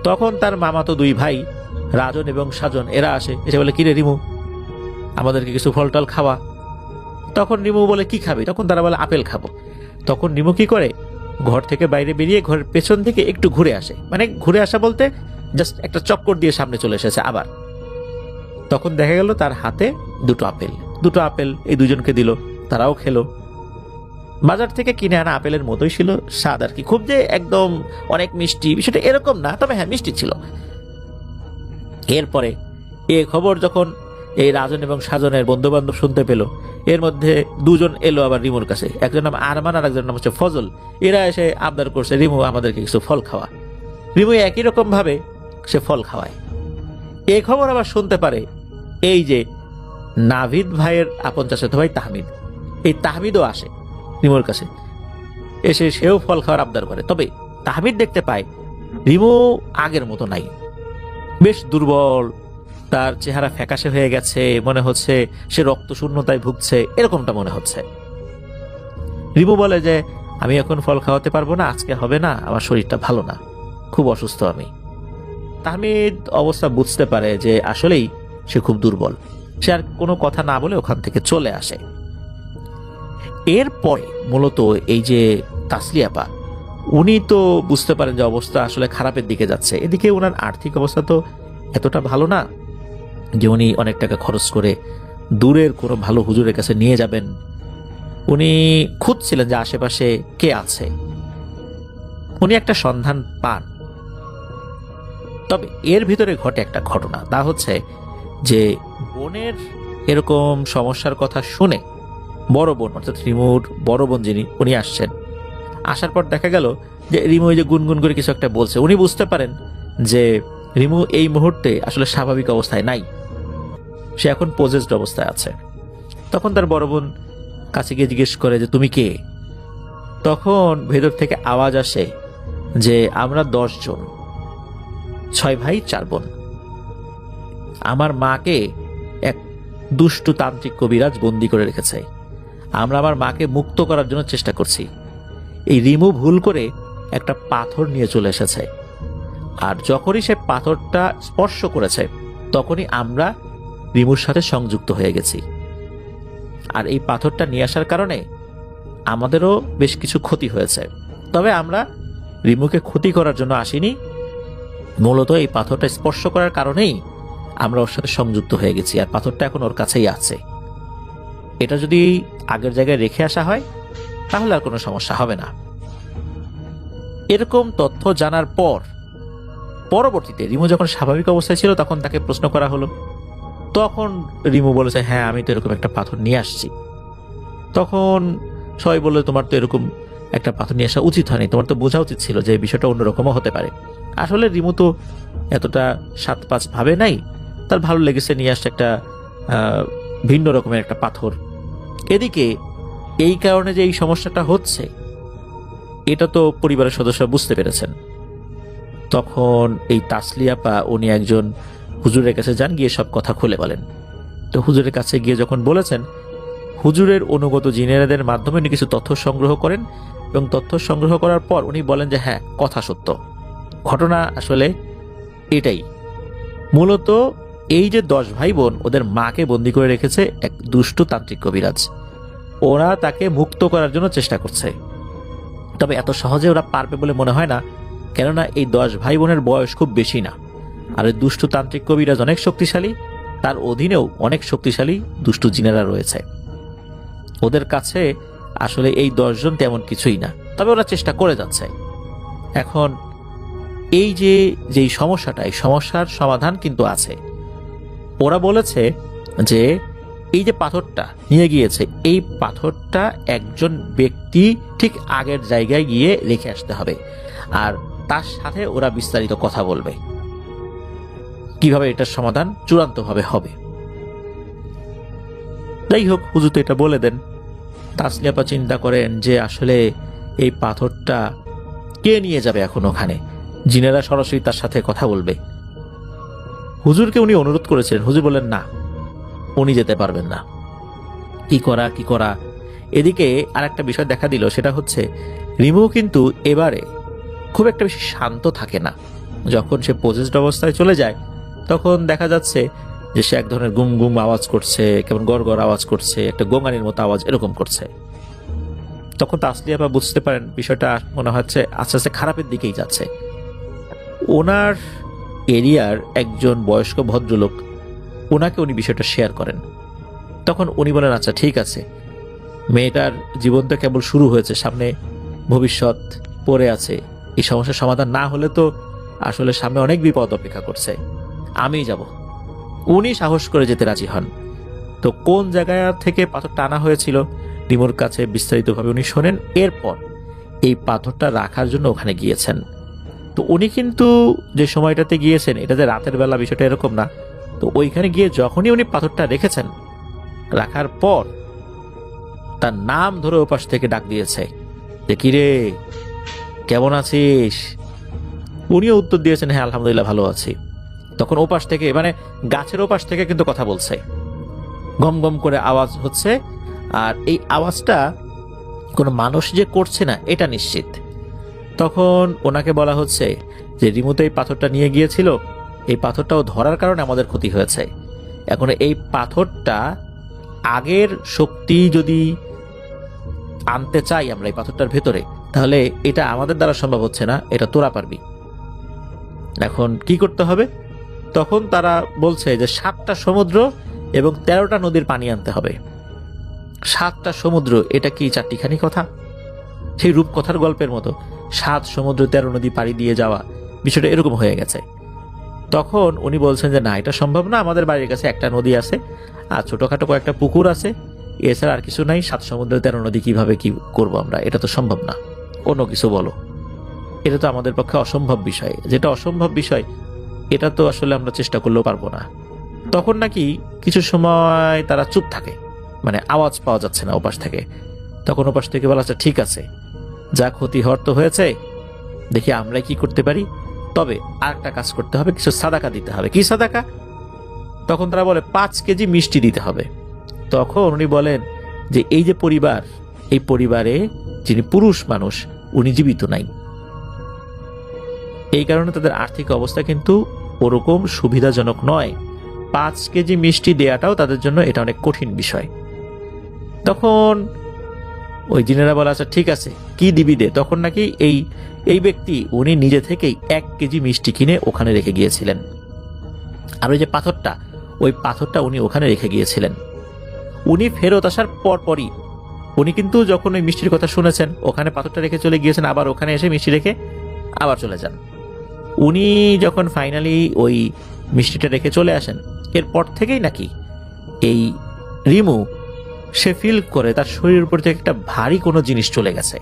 তখন তার মামাতো 2 ভাই রাজন এবং সাজন এরা আসে, এসে বলে কিরে রিমু, আমাদেরকে কিছু ফল টল খাওয়া। তখন রিমু বলে কি খাবি? তখন তারা বলে আপেল খাবো। তখন রিমু কি করে, ঘর থেকে বাইরে বেরিয়ে ঘরের পেছন থেকে একটু ঘুরে আসে, মানে ঘুরে আসা বলতে জাস্ট একটা চক্কর দিয়ে সামনে চলে এসেছে আবার। তখন দেখা গেল তার হাতে 2টো আপেল এই 2জনকে দিল, তারাও খেলো। বাজার থেকে কিনে আনা আপেলের মতোই ছিল স্বাদ আর কি, খুব যে একদম অনেক মিষ্টি বিষয়টা এরকম না, তবে হ্যাঁ মিষ্টি ছিল। এরপরে এ খবর যখন এই রাজন এবং সাজনের বন্ধু বান্ধব শুনতে পেল। এর মধ্যে দুজন এলো আবার রিমুর কাছে, একজন নাম আরমান আর একজন নাম হচ্ছে ফজল। এরা এসে আবদার করছে, রিমু আমাদেরকে কিছু ফল খাওয়া। রিমু একই রকম ভাবে সে ফল খাওয়ায়। এই খবর আবার শুনতে পারে এই যে নাভিদ ভাইয়ের আপন চাচাতো ভাই তাহমিদ, এই তাহমিদও আসে রিমুর কাছে, এসে সেও ফল খাওয়ার আবদার করে। তবে তাহমিদ দেখতে পায় রিমু আগের মতো নাই, বেশ দুর্বল, তার চেহারা ফ্যাকাশে হয়ে গেছে, মনে হচ্ছে সে রক্ত শূন্যতায় ভুগছে, এরকমটা মনে হচ্ছে। রিমু বলে যে আমি এখন ফল খাওয়াতে পারবো না, আজকে হবে না, আমার শরীরটা ভালো না, খুব অসুস্থ আমি। তাহমিদ অবস্থা বুঝতে পারে যে আসলেই সে খুব দুর্বল। সে আর কোনো কথা না বলে ওখান থেকে চলে আসে। এরপরে মূলত এই যে তাসলিয়াপা, উনি তো বুঝতে পারেন যে অবস্থা আসলে খারাপের দিকে যাচ্ছে। এদিকে ওনার আর্থিক অবস্থা তো এতটা ভালো না যে উনি অনেক টাকা খরচ করে দূরের কোনো ভালো হুজুরের কাছে নিয়ে যাবেন। উনি খুঁজছিলেন যে আশেপাশে কে আছে। উনি একটা সন্ধান পান। তবে এর ভিতরে ঘটে একটা ঘটনা, তা হচ্ছে যে বোনের এরকম সমস্যার কথা শুনে বড় বোন অর্থাৎ রিমুর বড় বোন যিনি, উনি আসছেন। আসার পর দেখা গেল যে রিমু ওই যে গুনগুন করে কিছু একটা বলছে। উনি বুঝতে পারেন যে রিমু এই মুহূর্তে আসলে স্বাভাবিক অবস্থায় নাই, সে এখন পজেসড অবস্থায় আছে। তখন তার বড় বোন কাছে গিয়ে জিজ্ঞেস করে যে তুমি কে? তখন ভেতর থেকে আওয়াজ আসে যে আমরা 10 জন, 6 ভাই 4 বোন। আমার মাকে এক দুষ্টু তান্ত্রিক কবিরাজ বন্দি করে রেখেছে। আমরা আমার মাকে মুক্ত করার জন্য চেষ্টা করছি। এই রিমু ভুল করে একটা পাথর নিয়ে চলে এসেছে, আর যখনই সে পাথরটা স্পর্শ করেছে তখনই আমরা রিমুর সাথে সংযুক্ত হয়ে গেছি। আর এই পাথরটা নিয়ে আসার কারণে আমাদেরও বেশ কিছু ক্ষতি হয়েছে। তবে আমরা রিমুকে ক্ষতি করার জন্য আসিনি, মূলত এই পাথরটা স্পর্শ করার কারণেই আমরা ওর সাথে সংযুক্ত হয়ে গেছি, আর পাথরটা এখন ওর কাছেই আছে। এটা যদি আগের জায়গায় রেখে আসা হয় তাহলে আর কোনো সমস্যা হবে না। এরকম তথ্য জানার পর পরবর্তীতে রিমু যখন স্বাভাবিক অবস্থায় ছিল তখন তাকে প্রশ্ন করা হলো। তখন রিমু বলেছে, হ্যাঁ আমি তো এরকম একটা পাথর নিয়ে আসছি। তখন সবাই বললো, তোমার তো এরকম একটা পাথর নিয়ে আসা উচিত হয়নি, তোমার তো বোঝা উচিত ছিল যে বিষয়টা অন্যরকমও হতে পারে। আসলে রিমু তো এতটা 7-5 ভাবে নাই, তার ভালো লেগেছে নিয়ে আসছে একটা ভিন্ন রকমের একটা পাথর। এদিকে এই কারণে যে এই সমস্যাটা হচ্ছে এটা তো পরিবারের সদস্যরা বুঝতে পেরেছেন। তখন এই তাসলিয়াপা উনি একজন হুজুরের কাছে যান, গিয়ে সব কথা খুলে বলেন। তো হুজুরের কাছে গিয়ে যখন বলেছেন, হুজুরের অনুগত জিনেরাদের মাধ্যমে উনি কিছু তথ্য সংগ্রহ করেন, এবং তথ্য সংগ্রহ করার পর উনি বলেন যে হ্যাঁ কথা সত্য, ঘটনা আসলে এটাই। মূলত এই যে 10 ভাই বোন, ওদের মাকে বন্দি করে রেখেছে এক দুষ্টু তান্ত্রিক কবিরাজ। ওরা তাকে মুক্ত করার জন্য চেষ্টা করছে, তবে এত সহজে ওরা পারবে বলে মনে হয় না, কেননা এই 10 ভাই বোনের বয়স খুব বেশি না। আর এই দুষ্টু তান্ত্রিক কবিরাজ অনেক শক্তিশালী, তার অধীনেও অনেক শক্তিশালী দুষ্টু জিনেরা রয়েছে। ওদের কাছে আসলে এই 10 জন তেমন কিছুই না, তবে ওরা চেষ্টা করে যাচ্ছে। এখন এই যে যেই সমস্যাটা, এই সমস্যার সমাধান কিন্তু আছে। ওরা বলেছে যে এই যে পাথরটা নিয়ে গিয়েছে, এই পাথরটা একজন ব্যক্তি ঠিক আগের জায়গায় গিয়ে রেখে আসতে হবে, আর তার সাথে ওরা বিস্তারিত কথা বলবে কিভাবে এটার সমাধান চূড়ান্তভাবে হবে। যাই হোক, হুজুর তো এটা বলে দেন। তাসলিয়াপা চিন্তা করেন যে আসলে এই পাথরটা কে নিয়ে যাবে এখন ওখানে, জিনেরা সরাসরি তার সাথে কথা বলবে। হুজুরকে উনি অনুরোধ করেছিলেন, হুজুর বললেন না, উনি যেতে পারবেন না। কি করা। এদিকে আর একটা বিষয় দেখা দিল, সেটা হচ্ছে রিমু কিন্তু এবারে খুব একটা বেশি শান্ত থাকে না। যখন সে পজেসড অবস্থায় চলে যায় তখন দেখা যাচ্ছে যে সে এক ধরনের গুম গুম আওয়াজ করছে, কেমন গড় গড় আওয়াজ করছে, একটা গোঙানির মতো আওয়াজ এরকম করছে। তখন তাসলিয়াপা বুঝতে পারেন বিষয়টা মনে হচ্ছে আস্তে আস্তে খারাপের দিকেই যাচ্ছে। ওনার এরিয়ার একজন বয়স্ক ভদ্রলোক, ওনাকে উনি বিষয়টা শেয়ার করেন। তখন উনি বলেন, আচ্ছা ঠিক আছে, মেয়েটার জীবনটা কেবল শুরু হয়েছে, সামনে ভবিষ্যৎ পড়ে আছে। এই সমস্যার সমাধান না হলে তো আসলে সামনে অনেক বিপদ অপেক্ষা করছে। আমিই যাব, উনি সাহস করে যেতে রাজি হন। তো কোন জায়গা থেকে পাথরটা আনা হয়েছিল রিমুর কাছে বিস্তারিতভাবে উনি শোনেন। এরপর এই পাথরটা রাখার জন্য ওখানে গিয়েছেন। তো উনি কিন্তু যে সময়টাতে গিয়েছেন এটা যে রাতের বেলা, বিষয়টা এরকম না। তো ওইখানে গিয়ে যখনই উনি পাথরটা রেখেছেন, রাখার পর তার নাম ধরে ওপাশ থেকে ডাক দিয়েছে যে কিরে কেমন আছিস। উনিও উত্তর দিয়েছেন হ্যাঁ আলহামদুলিল্লাহ ভালো আছি। তখন ওপাশ থেকে মানে গাছের ওপাশ থেকে কিন্তু কথা বলছে, গম গম করে আওয়াজ হচ্ছে। আর এই আওয়াজটা কোনো মানুষ যে করছে না এটা নিশ্চিত। তখন ওনাকে বলা হচ্ছে যে রিমু তো এই পাথরটা নিয়ে গিয়েছিল, এই পাথরটাও ধরার কারণে আমাদের ক্ষতি হয়েছে। এখন এই পাথরটা আগের শক্তি যদি আনতে চাই আমরা এই পাথরটার ভেতরে, তাহলে এটা আমাদের দ্বারা সম্ভব হচ্ছে না, এটা তোরা পারবি। এখন কি করতে হবে? তখন তারা বলছে যে 7টা সমুদ্র এবং 13টা নদীর পানি আনতে হবে। 7টা সমুদ্র, এটা কি চারটিখানি কথা? সেই রূপকথার গল্পের মতো 7 সমুদ্র 13 নদী পাড়ি দিয়ে যাওয়া, বিষয়টা এরকম হয়ে গেছে। তখন উনি বলছেন যে না এটা সম্ভব না, আমাদের বাড়ির কাছে একটা নদী আছে আর ছোটখাটো কয়েকটা পুকুর আছে, এছাড়া আর কিছু নাই। 7 সমুদ্র 13 নদী কিভাবে কি করব আমরা, এটা তো সম্ভব না, অন্য কিছু বলো। এটা তো আমাদের পক্ষে অসম্ভব বিষয়, যেটা অসম্ভব বিষয় এটা তো আসলে আমরা চেষ্টা করলেও পারবো না। তখন নাকি কিছু সময় তারা চুপ থাকে, মানে আওয়াজ পাওয়া যাচ্ছে না ওপাশ থেকে। তখন ওপাশ থেকে বলা হচ্ছে ঠিক আছে, যা ক্ষতি হওয়ার তো হয়েছে, দেখি আমরা কি করতে পারি। তবে আর একটা কাজ করতে হবে, কিছু সাদাকা দিতে হবে। কি সাদাকা? তখন তারা বলে 5 কেজি মিষ্টি দিতে হবে। তখন উনি বলেন যে এই যে পরিবার, এই পরিবারে যিনি পুরুষ মানুষ উনি জীবিত নাই, এই কারণে তাদের আর্থিক অবস্থা কিন্তু ওরকম সুবিধাজনক নয়। 5 কেজি মিষ্টি দেয়াটাও তাদের জন্য এটা অনেক কঠিন বিষয়। তখন ওই জিনেরা বলা আচ্ছা ঠিক আছে কি দিবি দে। তখন নাকি এই ব্যক্তি উনি নিজে থেকেই 1 কেজি মিষ্টি কিনে ওখানে রেখে গিয়েছিলেন। আর ওই যে পাথরটা, ওই পাথরটা উনি ওখানে রেখে গিয়েছিলেন। উনি ফেরত আসার পরপরই উনি কিন্তু যখন ওই মিষ্টির কথা শুনেছেন, ওখানে পাথরটা রেখে চলে গিয়েছেন, আবার ওখানে এসে মিষ্টি রেখে আবার চলে যান। উনি যখন ফাইনালি ওই মিষ্টিটা রেখে চলে আসেন, এরপর থেকেই নাকি এই রিমু সে ফিল করে তার শরীরের উপর থেকে একটা ভারী কোনো জিনিস চলে গেছে।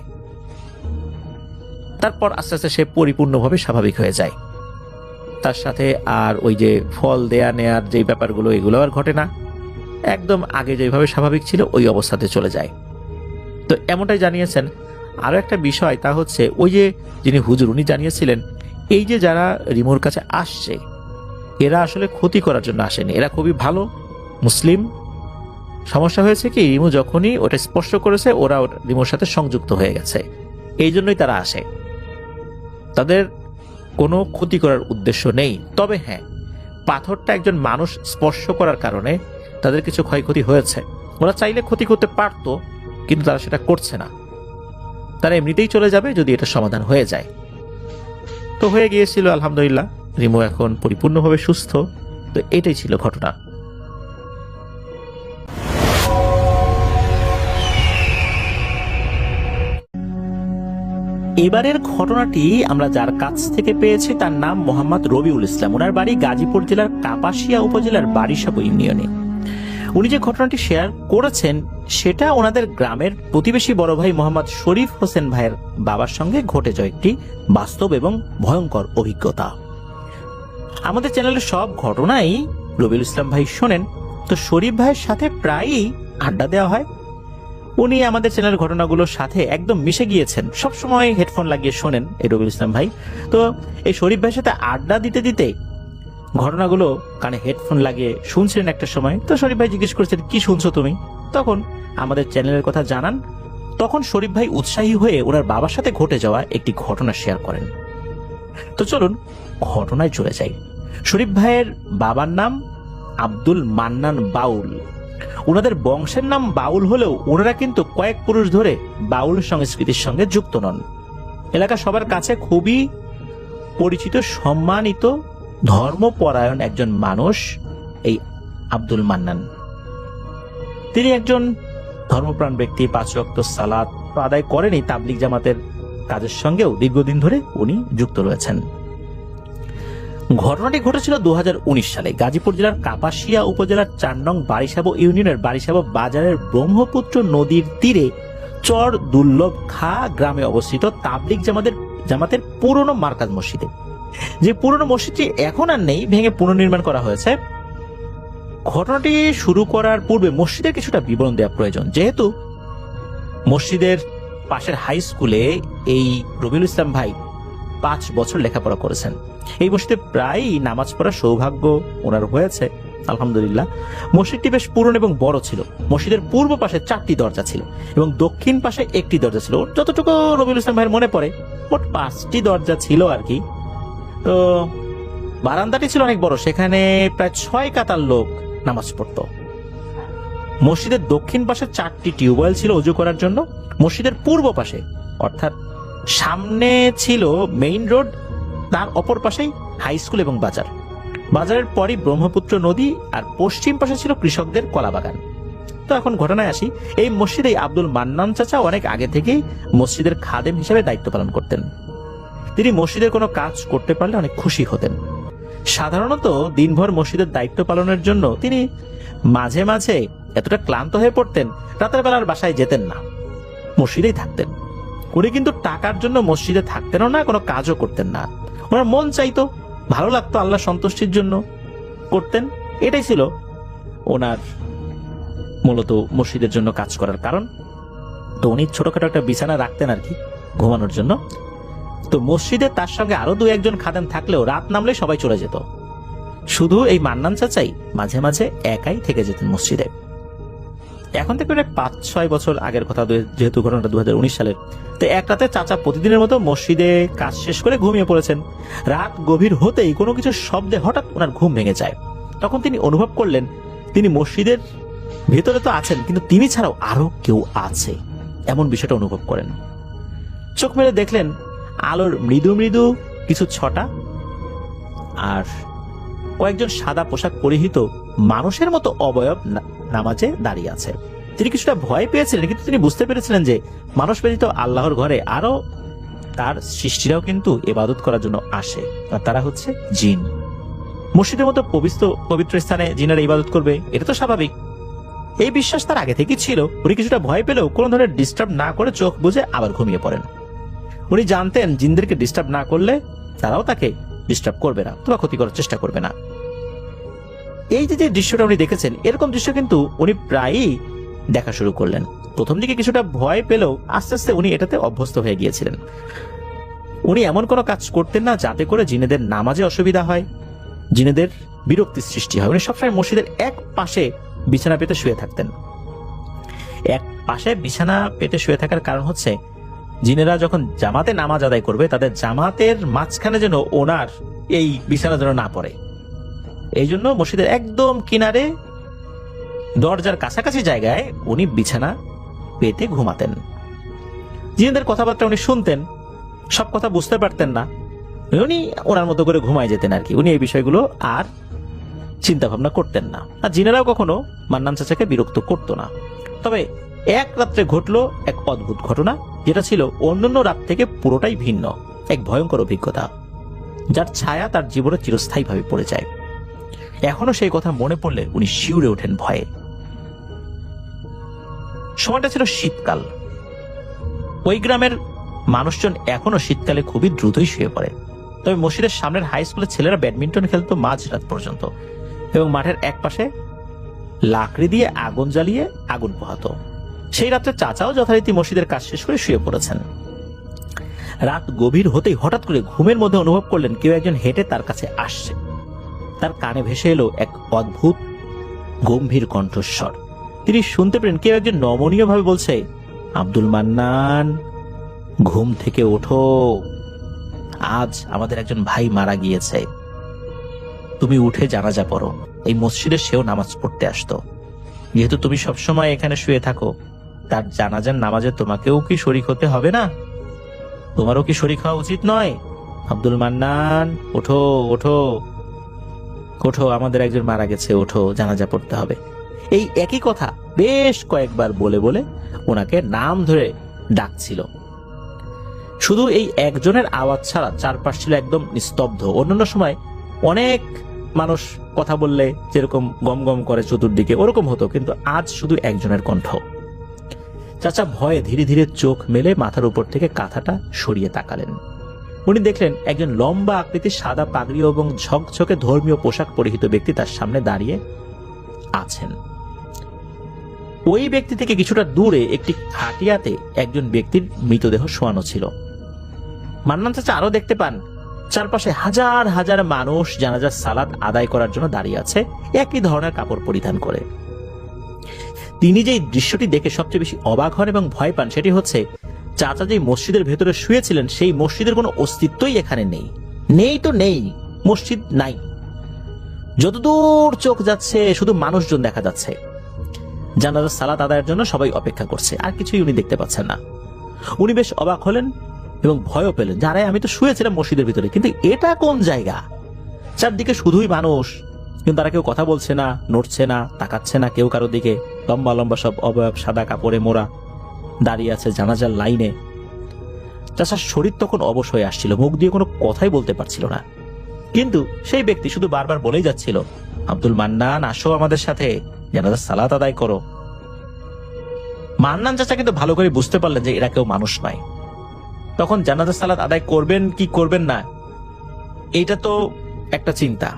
তারপর আস্তে আস্তে সে পরিপূর্ণভাবে স্বাভাবিক হয়ে যায়। তার সাথে আর ওই যে ফল দেয়া নেয়ার যে ব্যাপারগুলো এগুলো আর ঘটে না, একদম আগে যেভাবে স্বাভাবিক ছিল ওই অবস্থাতে চলে যায়। তো এমনটাই জানিয়েছেন। আরো একটা বিষয় তা হচ্ছে ওই যে যিনি হুজুর উনি জানিয়েছিলেন এই যে যারা রিমুর কাছে আসছে এরা আসলে ক্ষতি করার জন্য আসেনি, এরা খুবই ভালো মুসলিম। সমস্যা হয়েছে কি রিমু যখনই ওটা স্পর্শ করেছে ওরা রিমুর সাথে সংযুক্ত হয়ে গেছে, এই জন্যই তারা আসে। তাদের কোনো ক্ষতি করার উদ্দেশ্য নেই। তবে হ্যাঁ, পাথরটা একজন মানুষ স্পর্শ করার কারণে তাদের কিছু ক্ষয়ক্ষতি হয়েছে। ওরা চাইলে ক্ষতি করতে পারত, কিন্তু তারা সেটা করছে না। তারা এমনিতেই চলে যাবে যদি এটা সমাধান হয়ে যায়। তো হয়ে গিয়েছিল আলহামদুলিল্লাহ, রিমু এখন পরিপূর্ণভাবে সুস্থ। তো এটাই ছিল ঘটনা। এবারের ঘটনাটি আমরা যার কাছ থেকে পেয়েছি তার নাম মোহাম্মদ রবিউল ইসলাম। ওনার বাড়ি গাজীপুর জেলার কাপাসিয়া উপজেলার বারিশাবু ইউনিয়নে। উনি যে ঘটনাটি শেয়ার করেছেন সেটা ওনাদের গ্রামের প্রতিবেশী বড় ভাই মোহাম্মদ শরীফ হোসেন ভাইয়ের বাবার সঙ্গে ঘটে যায় একটি বাস্তব এবং ভয়ঙ্কর অভিজ্ঞতা। আমাদের চ্যানেলের সব ঘটনাই রবিউল ইসলাম ভাই শোনেন, তো শরীফ ভাইয়ের সাথে প্রায়ই আড্ডা দেওয়া হয়। উনি আমাদের চ্যানেলের ঘটনাগুলোর সাথে একদম মিশে গিয়েছেন, সবসময় হেডফোন লাগিয়ে শোনেন এই রবিউল ইসলাম ভাই। তো এই শরীফ ভাইয়ের সাথে আড্ডা দিতে দিতে ঘটনাগুলো কানে হেডফোন লাগিয়ে শুনছিলেন একটা সময়। তো শরীফ ভাই জিজ্ঞেস করেছেন কি শুনছো তুমি? তখন আমাদের চ্যানেলের কথা জানান। তখন শরীফ ভাই উৎসাহী হয়ে ওনার বাবার সাথে ঘটে যাওয়া একটি ঘটনা শেয়ার করেন। তো চলুন ঘটনায় চলে যাই। শরীফ ভাইয়ের বাবার নাম আব্দুল মান্নান বাউল। ওনাদের বংশের নাম বাউল হলেও ওনারা কিন্তু কয়েক পুরুষ ধরে বাউল সংস্কৃতির সঙ্গে যুক্ত নন। এলাকা সবার কাছে খুবই পরিচিত, সম্মানিত, ধর্মপরায়ণ একজন মানুষ এই আব্দুল মান্নান। তিনি একজন ধর্মপ্রাণ ব্যক্তি, 5 ওয়াক্ত সালাত আদায় করেনি, তাবলিগ জামাতের কাজের সঙ্গেও দীর্ঘদিন ধরে উনি যুক্ত রয়েছেন। ঘটনাটি ঘটেছিল 2019 সালে গাজীপুর জেলার কাপাসিয়া উপজেলার 4 নং বারিসাবো ইউনিয়নের বারিসাবো বাজারের ব্রহ্মপুত্র নদীর তীরে চর দুর্লভ খা গ্রামে অবস্থিত তাবলিগ জামাতের পুরনো মার্কাজ মসজিদে। যে পুরনো মসজিদটি এখন আর নেই, ভেঙে পুনর্নির্মাণ করা হয়েছে। ঘটনাটি শুরু করার পূর্বে মসজিদের কিছুটা বিবরণ দেওয়া প্রয়োজন, যেহেতু মসজিদের পাশের হাই স্কুলে এই রবিউল ইসলাম ভাই 5 বছর লেখাপড়া করেছেন। এই মসজিদে প্রায় নামাজ পড়ার সৌভাগ্য ওনার হয়েছে, আলহামদুলিল্লাহ। মসজিদটি বেশ পুরনো এবং বড় ছিল। মসজিদের পূর্ব পাশে 4টি দরজা ছিল এবং দক্ষিণ পাশে 1টি দরজা ছিল। যতটুকু রবিউল ইসলাম ভাইয়ের মনে পড়ে, মোট 5টি দরজা ছিল আর কি। তো বারান্দাটি ছিল অনেক বড়, সেখানে প্রায় 6 কাতার লোক নামাজ পড়তো। মসজিদের দক্ষিণ পাশে 4টি টিউবওয়েল ছিল ওযু করার জন্য। মসজিদের পূর্ব পাশে, অর্থাৎ সামনে ছিল মেইন রোড, তার অপর পাশেই হাই স্কুল এবং বাজার। বাজারের পরই ব্রহ্মপুত্র নদী, আর পশ্চিম পাশে ছিল কৃষকদের কলা বাগান। তো এখন ঘটনায় আসি। এই মসজিদে আব্দুল মান্নান চাচা অনেক আগে থেকেই মসজিদের খাদেম হিসেবে দায়িত্ব পালন করতেন। তিনি মসজিদের কোনো কাজ করতে পারলে অনেক খুশি হতেন। সাধারণত দিনভর মসজিদের দায়িত্ব পালনের জন্য তিনি মাঝে মাঝে এতটা ক্লান্ত হয়ে পড়তেন, রাতের বেলার বাসায় যেতেন না, মসজিদেই থাকতেন। উনি কিন্তু টাকার জন্য মসজিদে থাকতেনও না, কোনো কাজও করতেন না। ওনার মন চাইতো, ভালো লাগতো, আল্লাহ সন্তুষ্টির জন্য করতেন। এটাই ছিল ওনার মূলত মসজিদের জন্য কাজ করার কারণ। তো উনি ছোটখাটো একটা বিছানা রাখতেন আর কি ঘুমানোর জন্য। তো মসজিদে তার সঙ্গে আরো 2-1 খাদেম থাকলেও রাত নামলে সবাই চলে যেত। শুধু এই মান্নান চাচাই মাঝে মাঝে একাই থেকে যেতেন মসজিদে। এখন থেকে প্রায় 5-6 বছর আগের কথা, যেহেতু ঘটনাটা 2019 সালের। তো এক রাতে চাচা প্রতিদিনের মতো মসজিদে কাজ শেষ করে ঘুমিয়ে পড়েছেন। রাত গভীর হতেই কোনো কিছু শব্দে হঠাৎ ওনার ঘুম ভেঙে যায়। তখন তিনি অনুভব করলেন তিনি মসজিদের ভেতরে তো আছেন, কিন্তু তিনি ছাড়াও আরো কেউ আছে, এমন বিষয়টা অনুভব করেন। চোখ মেলে দেখলেন আলোর মৃদু মৃদু কিছু ছটা, আর কয়েকজন সাদা পোশাক পরিহিত মানুষের মতো অবয়ব নামাজে দাঁড়িয়ে আছে। তিনি কিছুটা ভয় পেয়েছিলেন, কিন্তু তিনি বুঝতে পেরেছিলেন যে মানুষ ব্যতীত আল্লাহর ঘরে আরো তার সৃষ্টিরাও কিন্তু ইবাদত করার জন্য আসে, আর তারা হচ্ছে জিন। মসজিদের মতো পবিত্র স্থানে জিনেরা ইবাদত করবে, এটা তো স্বাভাবিক। এই বিশ্বাস তার আগে থেকেই ছিল। উনি কিছুটা ভয় পেলেও কোনো ধরনের ডিস্টার্ব না করে চোখ বুজে আবার ঘুমিয়ে পড়েন। উনি জানতেন জিনদেরকে ডিস্টার্ব না করলে তারাও তাকে ডিস্টার্ব করবে না, অথবা ক্ষতি করার চেষ্টা করবে না। এই যে দৃশ্যটা উনি দেখেছেন, এরকম দৃশ্য কিন্তু উনি প্রায়ই দেখা শুরু করলেন। প্রথম দিকে কিছুটা ভয় পেলেও আস্তে আস্তে উনি এটাতে অভ্যস্ত হয়ে গিয়েছিলেন। উনি এমন কোনো কাজ করতেন না যাতে করে জিনেদের নামাজে অসুবিধা হয়, জিনেদের বিরক্তির সৃষ্টি হয়। উনি সবসময় মসজিদের এক পাশে বিছানা পেতে শুয়ে থাকতেন। এক পাশে বিছানা পেতে শুয়ে থাকার কারণ হচ্ছে জিনেরা যখন জামাতে নামাজ আদায় করবে, তাদের জামাতের মাঝখানে যেন ওনার এই বিছানা যেন না পড়ে। এই জন্য মসজিদের একদম কিনারে দরজার কাছাকাছি জায়গায় উনি বিছানা পেতে ঘুমাতেন। জিনেদের কথাবার্তা উনি শুনতেন, সব কথা বুঝতে পারতেন না, উনি ওনার মতো করে ঘুমায় যেতেন আর কি। উনি এই বিষয়গুলো আর চিন্তা ভাবনা করতেন না, আর জিনেরাও কখনো মান্নান চাচাকে বিরক্ত করতো না। তবে এক রাত্রে ঘটলো এক অদ্ভুত ঘটনা, যেটা ছিল অন্যান্য রাত থেকে পুরোটাই ভিন্ন, এক ভয়ঙ্কর অভিজ্ঞতা, যার ছায়া তার জীবনে চিরস্থায়ীভাবে পড়ে যায়। এখনো সেই কথা মনে পড়লে উনি শিউরে ওঠেন ভয়ে। সময়টা ছিল শীতকাল। ওই গ্রামের মানুষজন এখনো শীতকালে খুবই দ্রুতই শুয়ে পড়ে। তবে মসজিদের সামনের হাই স্কুলের ছেলেরা ব্যাডমিন্টন খেলতো মাঝরাত পর্যন্ত, এবং মাঠের এক পাশে লাকড়ি দিয়ে আগুন জ্বালিয়ে আগুন পোহাতো। সেই রাত্রে চাচাও যথারীতি মসজিদের কাজ শেষ করে শুয়ে পড়েছেন। রাত গভীর হতেই হঠাৎ করে ঘুমের মধ্যে অনুভব করলেন কেউ একজন হেঁটে তার কাছে আসছে। তার কানে ভেসে এলো এক অদ্ভুত গম্ভীর কণ্ঠস্বর। তিনি শুনতে পেলেন কেউ একজন নমনীয় ভাবে বলছে, আব্দুল মান্নান, ঘুম থেকে ওঠো, আজ আমাদের একজন ভাই মারা গিয়েছে, তুমি উঠে জানাজা পড়ো। এই মসজিদে সেও নামাজ পড়তে আসতো, যেহেতু তুমি সবসময় এখানে শুয়ে থাকো, তার জানাজার নামাজে তোমাকেও কি শরীক হতে হবে না? তোমারও কি শরীক হওয়া উচিত নয়? আব্দুল মান্নান, ওঠো ওঠো ওঠো, আমাদের একজন মারা গেছে, ওঠো, জানাজা পড়তে হবে। এই একই কথা বেশ কয়েকবার বলে বলে ওনাকে নাম ধরে ডাকছিল। শুধু এই একজনের আওয়াজ ছাড়া চারপাশ ছিল একদম নিস্তব্ধ। অন্যান্য সময় অনেক মানুষ কথা বললে যেরকম গম গম করে চতুর্দিকে ওরকম হতো, কিন্তু আজ শুধু একজনের কণ্ঠ। চাচা ভয়ে ধীরে ধীরে চোখ মেলে মাথার উপর থেকে কাঁথাটা সরিয়ে তাকালেন। উনি দেখলেন একজন লম্বা আকৃতির সাদা পাগড়ি এবং ঝকঝকে ধর্মীয় পোশাক পরিহিত ব্যক্তি তার সামনে দাঁড়িয়ে আছেন। ওই ব্যক্তি থেকে কিছুটা দূরে একটি খাটিয়াতে একজন ব্যক্তির মৃতদেহ শোয়ানো ছিল। মান্নান চাচা আরো দেখতে পান চারপাশে হাজার হাজার মানুষ জানাজার সালাত আদায় করার জন্য দাঁড়িয়ে আছে, একই ধরনের কাপড় পরিধান করে। তিনি যেই দৃশ্যটি দেখে সবচেয়ে বেশি অবাক হন এবং ভয় পান সেটি হচ্ছে চাচা যেই মসজিদের ভেতরে শুয়েছিলেন সেই মসজিদের কোনো অস্তিত্বই এখানে নেই। নেই তো নেই, মসজিদ নাই। যতদূর চোখ যাচ্ছে শুধু মানুষজন দেখা যাচ্ছে। জানাজার সালাত আদায়ের জন্য সবাই অপেক্ষা করছে, আর কিছুই উনি দেখতে পাচ্ছেন না। উনি বেশ অবাক হলেন এবং ভয়ও পেলেন, যারা আমি তো শুয়েছিলাম মসজিদের ভিতরে, কিন্তু এটা কোন জায়গা? চারদিকে শুধুই মানুষ, কিন্তু তারা কেউ কথা বলছে না, নড়ছে না, তাকাচ্ছে না কেউ কারোর দিকে। লম্বা লম্বা সব অবয়ব সাদা কাপড়ে মোড়া দাঁড়িয়ে আছে জানাজার লাইনে। চাচার শরীর তখন অবশ হয়ে আসছিল, মুখ দিয়ে কোনো কথাই বলতে পারছিল না। কিন্তু সেই ব্যক্তি শুধু বারবার বলেই যাচ্ছিল, আব্দুল মান্নান আসো আমাদের সাথে, জানাজার সালাত আদায় করো। মান্নান চাচা কিন্তু ভালো করে বুঝতে পারলেন যে এরা কেউ মানুষ নয়। তখন জানাজার সালাত আদায় করবেন কি করবেন না এইটা তো একটা চিন্তা,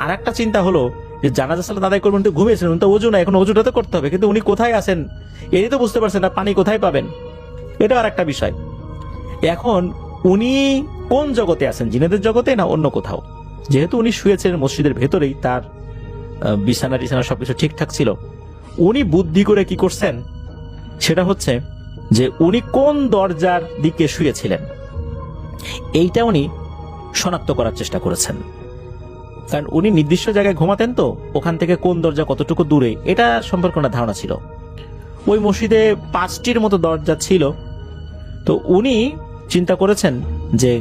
আর একটা চিন্তা হলো যে জানাজার সালাত আদায় করবেন, তো ঘুমিয়েছিলেন, তো অজু না, এখন অজুটা তো করতে হবে, কিন্তু উনি কোথায় আছেন এই তো বুঝতে পারছেন না, পানি কোথায় পাবেন, এটা আর একটা বিষয়। এখন উনি কোন জগতে আছেন, জিনেদের জগতে না অন্য কোথাও? যেহেতু উনি শুয়েছিলেন মসজিদের ভেতরেই, তার বিছানা টিছানা সবকিছু ঠিকঠাক ছিল, উনি বুদ্ধি করে কি করছেন সেটা হচ্ছে যে উনি কোন দরজার দিকে শুয়েছিলেন এইটা উনি শনাক্ত করার চেষ্টা করেছেন। কারণ উনি নির্দিষ্ট জায়গায় ঘুমাতেন, তো ওখান থেকে কোন দরজা কতটুকু দূরে এটা সম্পর্কে ওনার ধারণা ছিল। ওই মসজিদে 5টির মতো দরজা ছিল, তো উনি চিন্তা করেছেন যে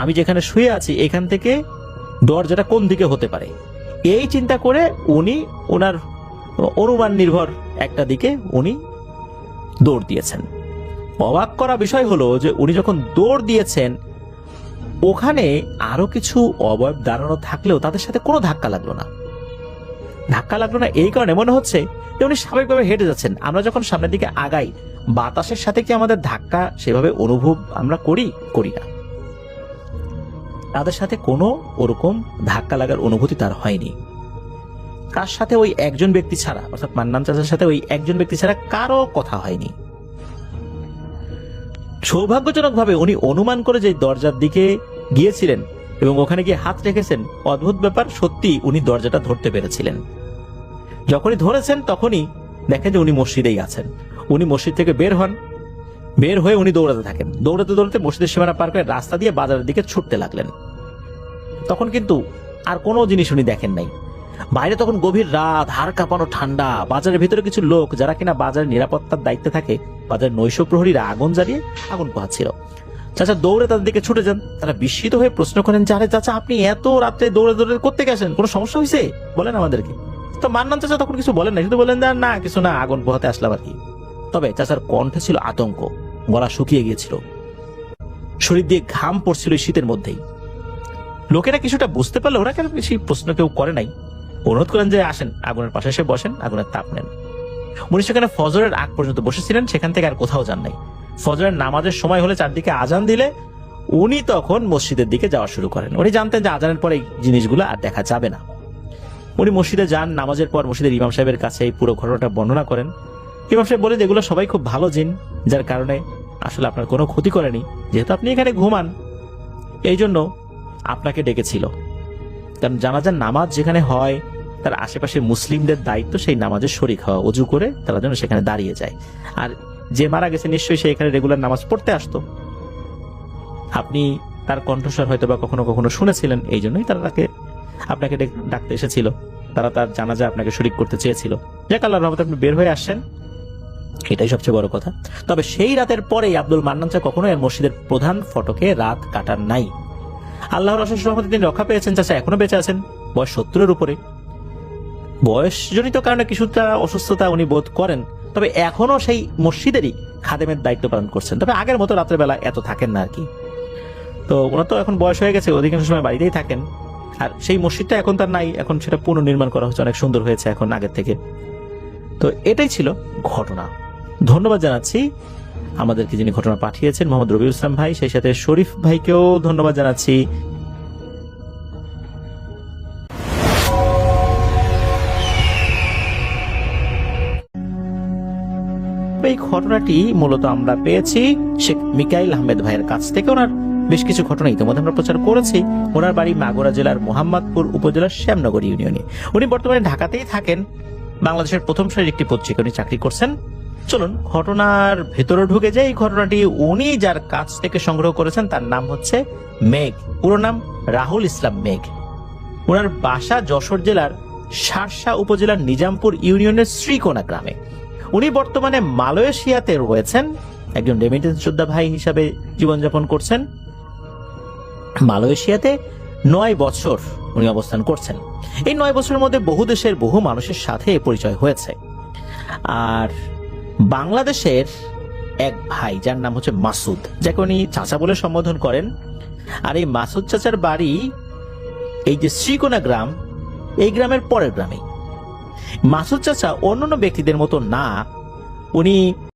আমি যেখানে শুয়ে আছি এখান থেকে দরজাটা কোন দিকে হতে পারে, এই চিন্তা করে উনি ওনার অনুমান নির্ভর একটা দিকে উনি দৌড় দিয়েছেন। অবাক করা বিষয় হলো যে উনি যখন দৌড় দিয়েছেন ওখানে আরো কিছু অবয়ব দাঁড়ানো থাকলেও তাদের সাথে কোনো ধাক্কা লাগলো না। ধাক্কা লাগলো না এই কারণে মনে হচ্ছে যে উনি স্বাভাবিকভাবে হেঁটে যাচ্ছেন। আমরা যখন সামনের দিকে আগাই বাতাসের সাথে কি আমাদের ধাক্কা সেভাবে অনুভব আমরা করি না। তাদের সাথে কোনো ওরকম ধাক্কা লাগার অনুভূতি তার হয়নি। তার সাথে ওই একজন ব্যক্তি ছাড়া, অর্থাৎ মান্নান চাচার সাথে ওই একজন ব্যক্তি ছাড়া কারো কথা হয়নি। সৌভাগ্যজনকভাবে উনি অনুমান করে যে দরজার দিকে গিয়েছিলেন এবং ওখানে গিয়ে হাত রেখেছেন, অদ্ভুত ব্যাপার, সত্যি উনি দরজাটা ধরতে পেরেছিলেন। যখনই ধরেছেন তখনই দেখেন যে উনি মসজিদেই আছেন। উনি মসজিদ থেকে বের হন, বের হয়ে উনি দৌড়াতে থাকেন। দৌড়াতে দৌড়াতে মসজিদের সীমানা পার করে রাস্তা দিয়ে বাজারের দিকে ছুটতে লাগলেন। তখন কিন্তু আর কোনো জিনিস উনি দেখেন নাই। বাইরে তখন গভীর রাত, হাড় কাঁপানো ঠান্ডা। বাজারের ভিতরে কিছু লোক যারা কিনা বাজারের নিরাপত্তার দায়িত্বে থাকে, বাজারের নৈশ প্রহরীরা আগুন জ্বালিয়ে আগুন পোহাচ্ছিল। চাচা দৌড়ে তাদের দিকে ছুটে যান। তারা বিস্মিত হয়ে প্রশ্ন করেন যে আরে চাচা আপনি এত রাত্রে দৌড়ে দৌড়ে করতে গেছেন, কোনো সমস্যা হয়েছে বলেন আমাদেরকে। তো মান্নান চাচা তখন কিছু বলেন না, শুধু বলেন না কিছু না, আগুন পোহাতে আসলাম আর কি। তবে চাচার কণ্ঠে ছিল আতঙ্ক, গলা শুকিয়ে গিয়েছিল, শরীর দিয়ে ঘাম পড়ছিল শীতের মধ্যেই। লোকেরা কিছুটা বুঝতে পারলে ওরা কেন বেশি প্রশ্ন কেউ করে নাই। অনুরোধ করেন যে আসেন আগুনের পাশে এসে বসেন, আগুনের তাপ নেন। উনি সেখানে ফজরের আগ পর্যন্ত বসেছিলেন, সেখান থেকে আর কোথাও যান নাই। ফজরের নামাজের সময় হলে চারদিকে আজান দিলে উনি তখন মসজিদের দিকে যাওয়া শুরু করেন। উনি জানতেন যে আজানের পরে এই জিনিসগুলো আর দেখা যাবে না। উনি মসজিদে যান, নামাজের পর মসজিদের ইমাম সাহেবের কাছে এই পুরো ঘটনাটা বর্ণনা করেন। ইমাম সাহেব বলে যে এগুলো সবাই খুব ভালো জিন, যার কারণে আসলে আপনার কোনো ক্ষতি করেনি, যেহেতু আপনি এখানে ঘুমান এই জন্য আপনাকে ডেকেছিল। কারণ জানাজার নামাজ যেখানে হয় তার আশেপাশে মুসলিমদের দায়িত্ব সেই নামাজে শরীক হওয়া, অজু করে তারা যেন সেখানে দাঁড়িয়ে যায়। আর যে মারা গেছে নিশ্চয়ই সে এখানে রেগুলার নামাজ পড়তে আসতো। আপনি তার কণ্ঠস্বর হয়তো বা কখনো কখনো শুনেছিলেন, এই জন্যই তারা আপনাকে ডাকতে এসেছিল। তারা তার জানাজা আপনাকে শরীক করতে চেয়েছিল। যাক আল্লাহর রহমতে আপনি বের হয়ে আসছেন, এটাই সবচেয়ে বড় কথা। তবে সেই রাতের পরেই আব্দুল মান্নান চাচা কখনো এর মসজিদের প্রধান ফটকে রাত কাটার নাই। আল্লাহর অশেষ রহমতে তিনি রক্ষা পেয়েছেন। চাচা এখনো বেঁচে আছেন, বয়স 70-এর উপরে। বয়সজনিত কারণে কিছুটা অসুস্থতা উনি বোধ করেন, তবে এখনো সেই মসজিদেরই খাদেমের দায়িত্ব পালন করছেন। তবে আগের মতো রাত্রেবেলা এত থাকেন না আর কি। তো ওনার তো এখন বয়স হয়ে গেছে, অধিকাংশ সময় বাড়িতেই থাকেন। আর সেই মসজিদটা এখন তার নাই, এখন সেটা পুনর্নির্মাণ করা হচ্ছে, অনেক সুন্দর হয়েছে এখন আগের থেকে। তো এটাই ছিল ঘটনা। ধন্যবাদ জানাচ্ছি আমাদেরকে যিনি ঘটনা পাঠিয়েছেন, মোহাম্মদ রবিউল ইসলাম ভাই, সেই সাথে শরীফ ভাইকেও ধন্যবাদ জানাচ্ছি। এই ঘটনাটি মূলত আমরা পেয়েছি শেখ মিকাইল আহমেদ ভাইয়ের কাছ থেকে। ওনার বেশ কিছু ঘটনা ইতিমধ্যে আমরা প্রচার করেছি। ওনার বাড়ি মাগুরা জেলার মোহাম্মদপুর উপজেলার শ্যামনগর ইউনিয়নে। উনি বর্তমানে ঢাকাতেই থাকেন। বাংলাদেশের প্রথম সারির একটি পত্রিকা উনি চাকরি করছেন। চলুন ঘটনার ভেতরে ঢুকে যাই। এই ঘটনাটি উনি যার কাছ থেকে সংগ্রহ করেছেন তার নাম হচ্ছে মেঘ, পুরো নাম রাহুল ইসলাম মেঘ। ওনার বাসা যশোর জেলার শার্শা উপজেলার নিজামপুর ইউনিয়নের শ্রীকোনা গ্রামে। উনি বর্তমানে মালয়েশিয়াতে রয়েছেন, একজন রেমিটেন্স যোদ্ধা ভাই হিসাবে জীবনযাপন করছেন। মালয়েশিয়াতে 9 বছর উনি অবস্থান করছেন। এই 9 বছরের মধ্যে বহু দেশের বহু মানুষের সাথে পরিচয় হয়েছে। আর বাংলাদেশের এক ভাই যার নাম হচ্ছে মাসুদ, যাকে উনি চাচা বলে সম্বোধন করেন। আর এই মাসুদ চাচার বাড়ি এই যে শ্রীকোনা গ্রাম, এই গ্রামের পরের গ্রামে। মাসুদ চাচা অন্যান্য ব্যক্তিদের মতো না, উনি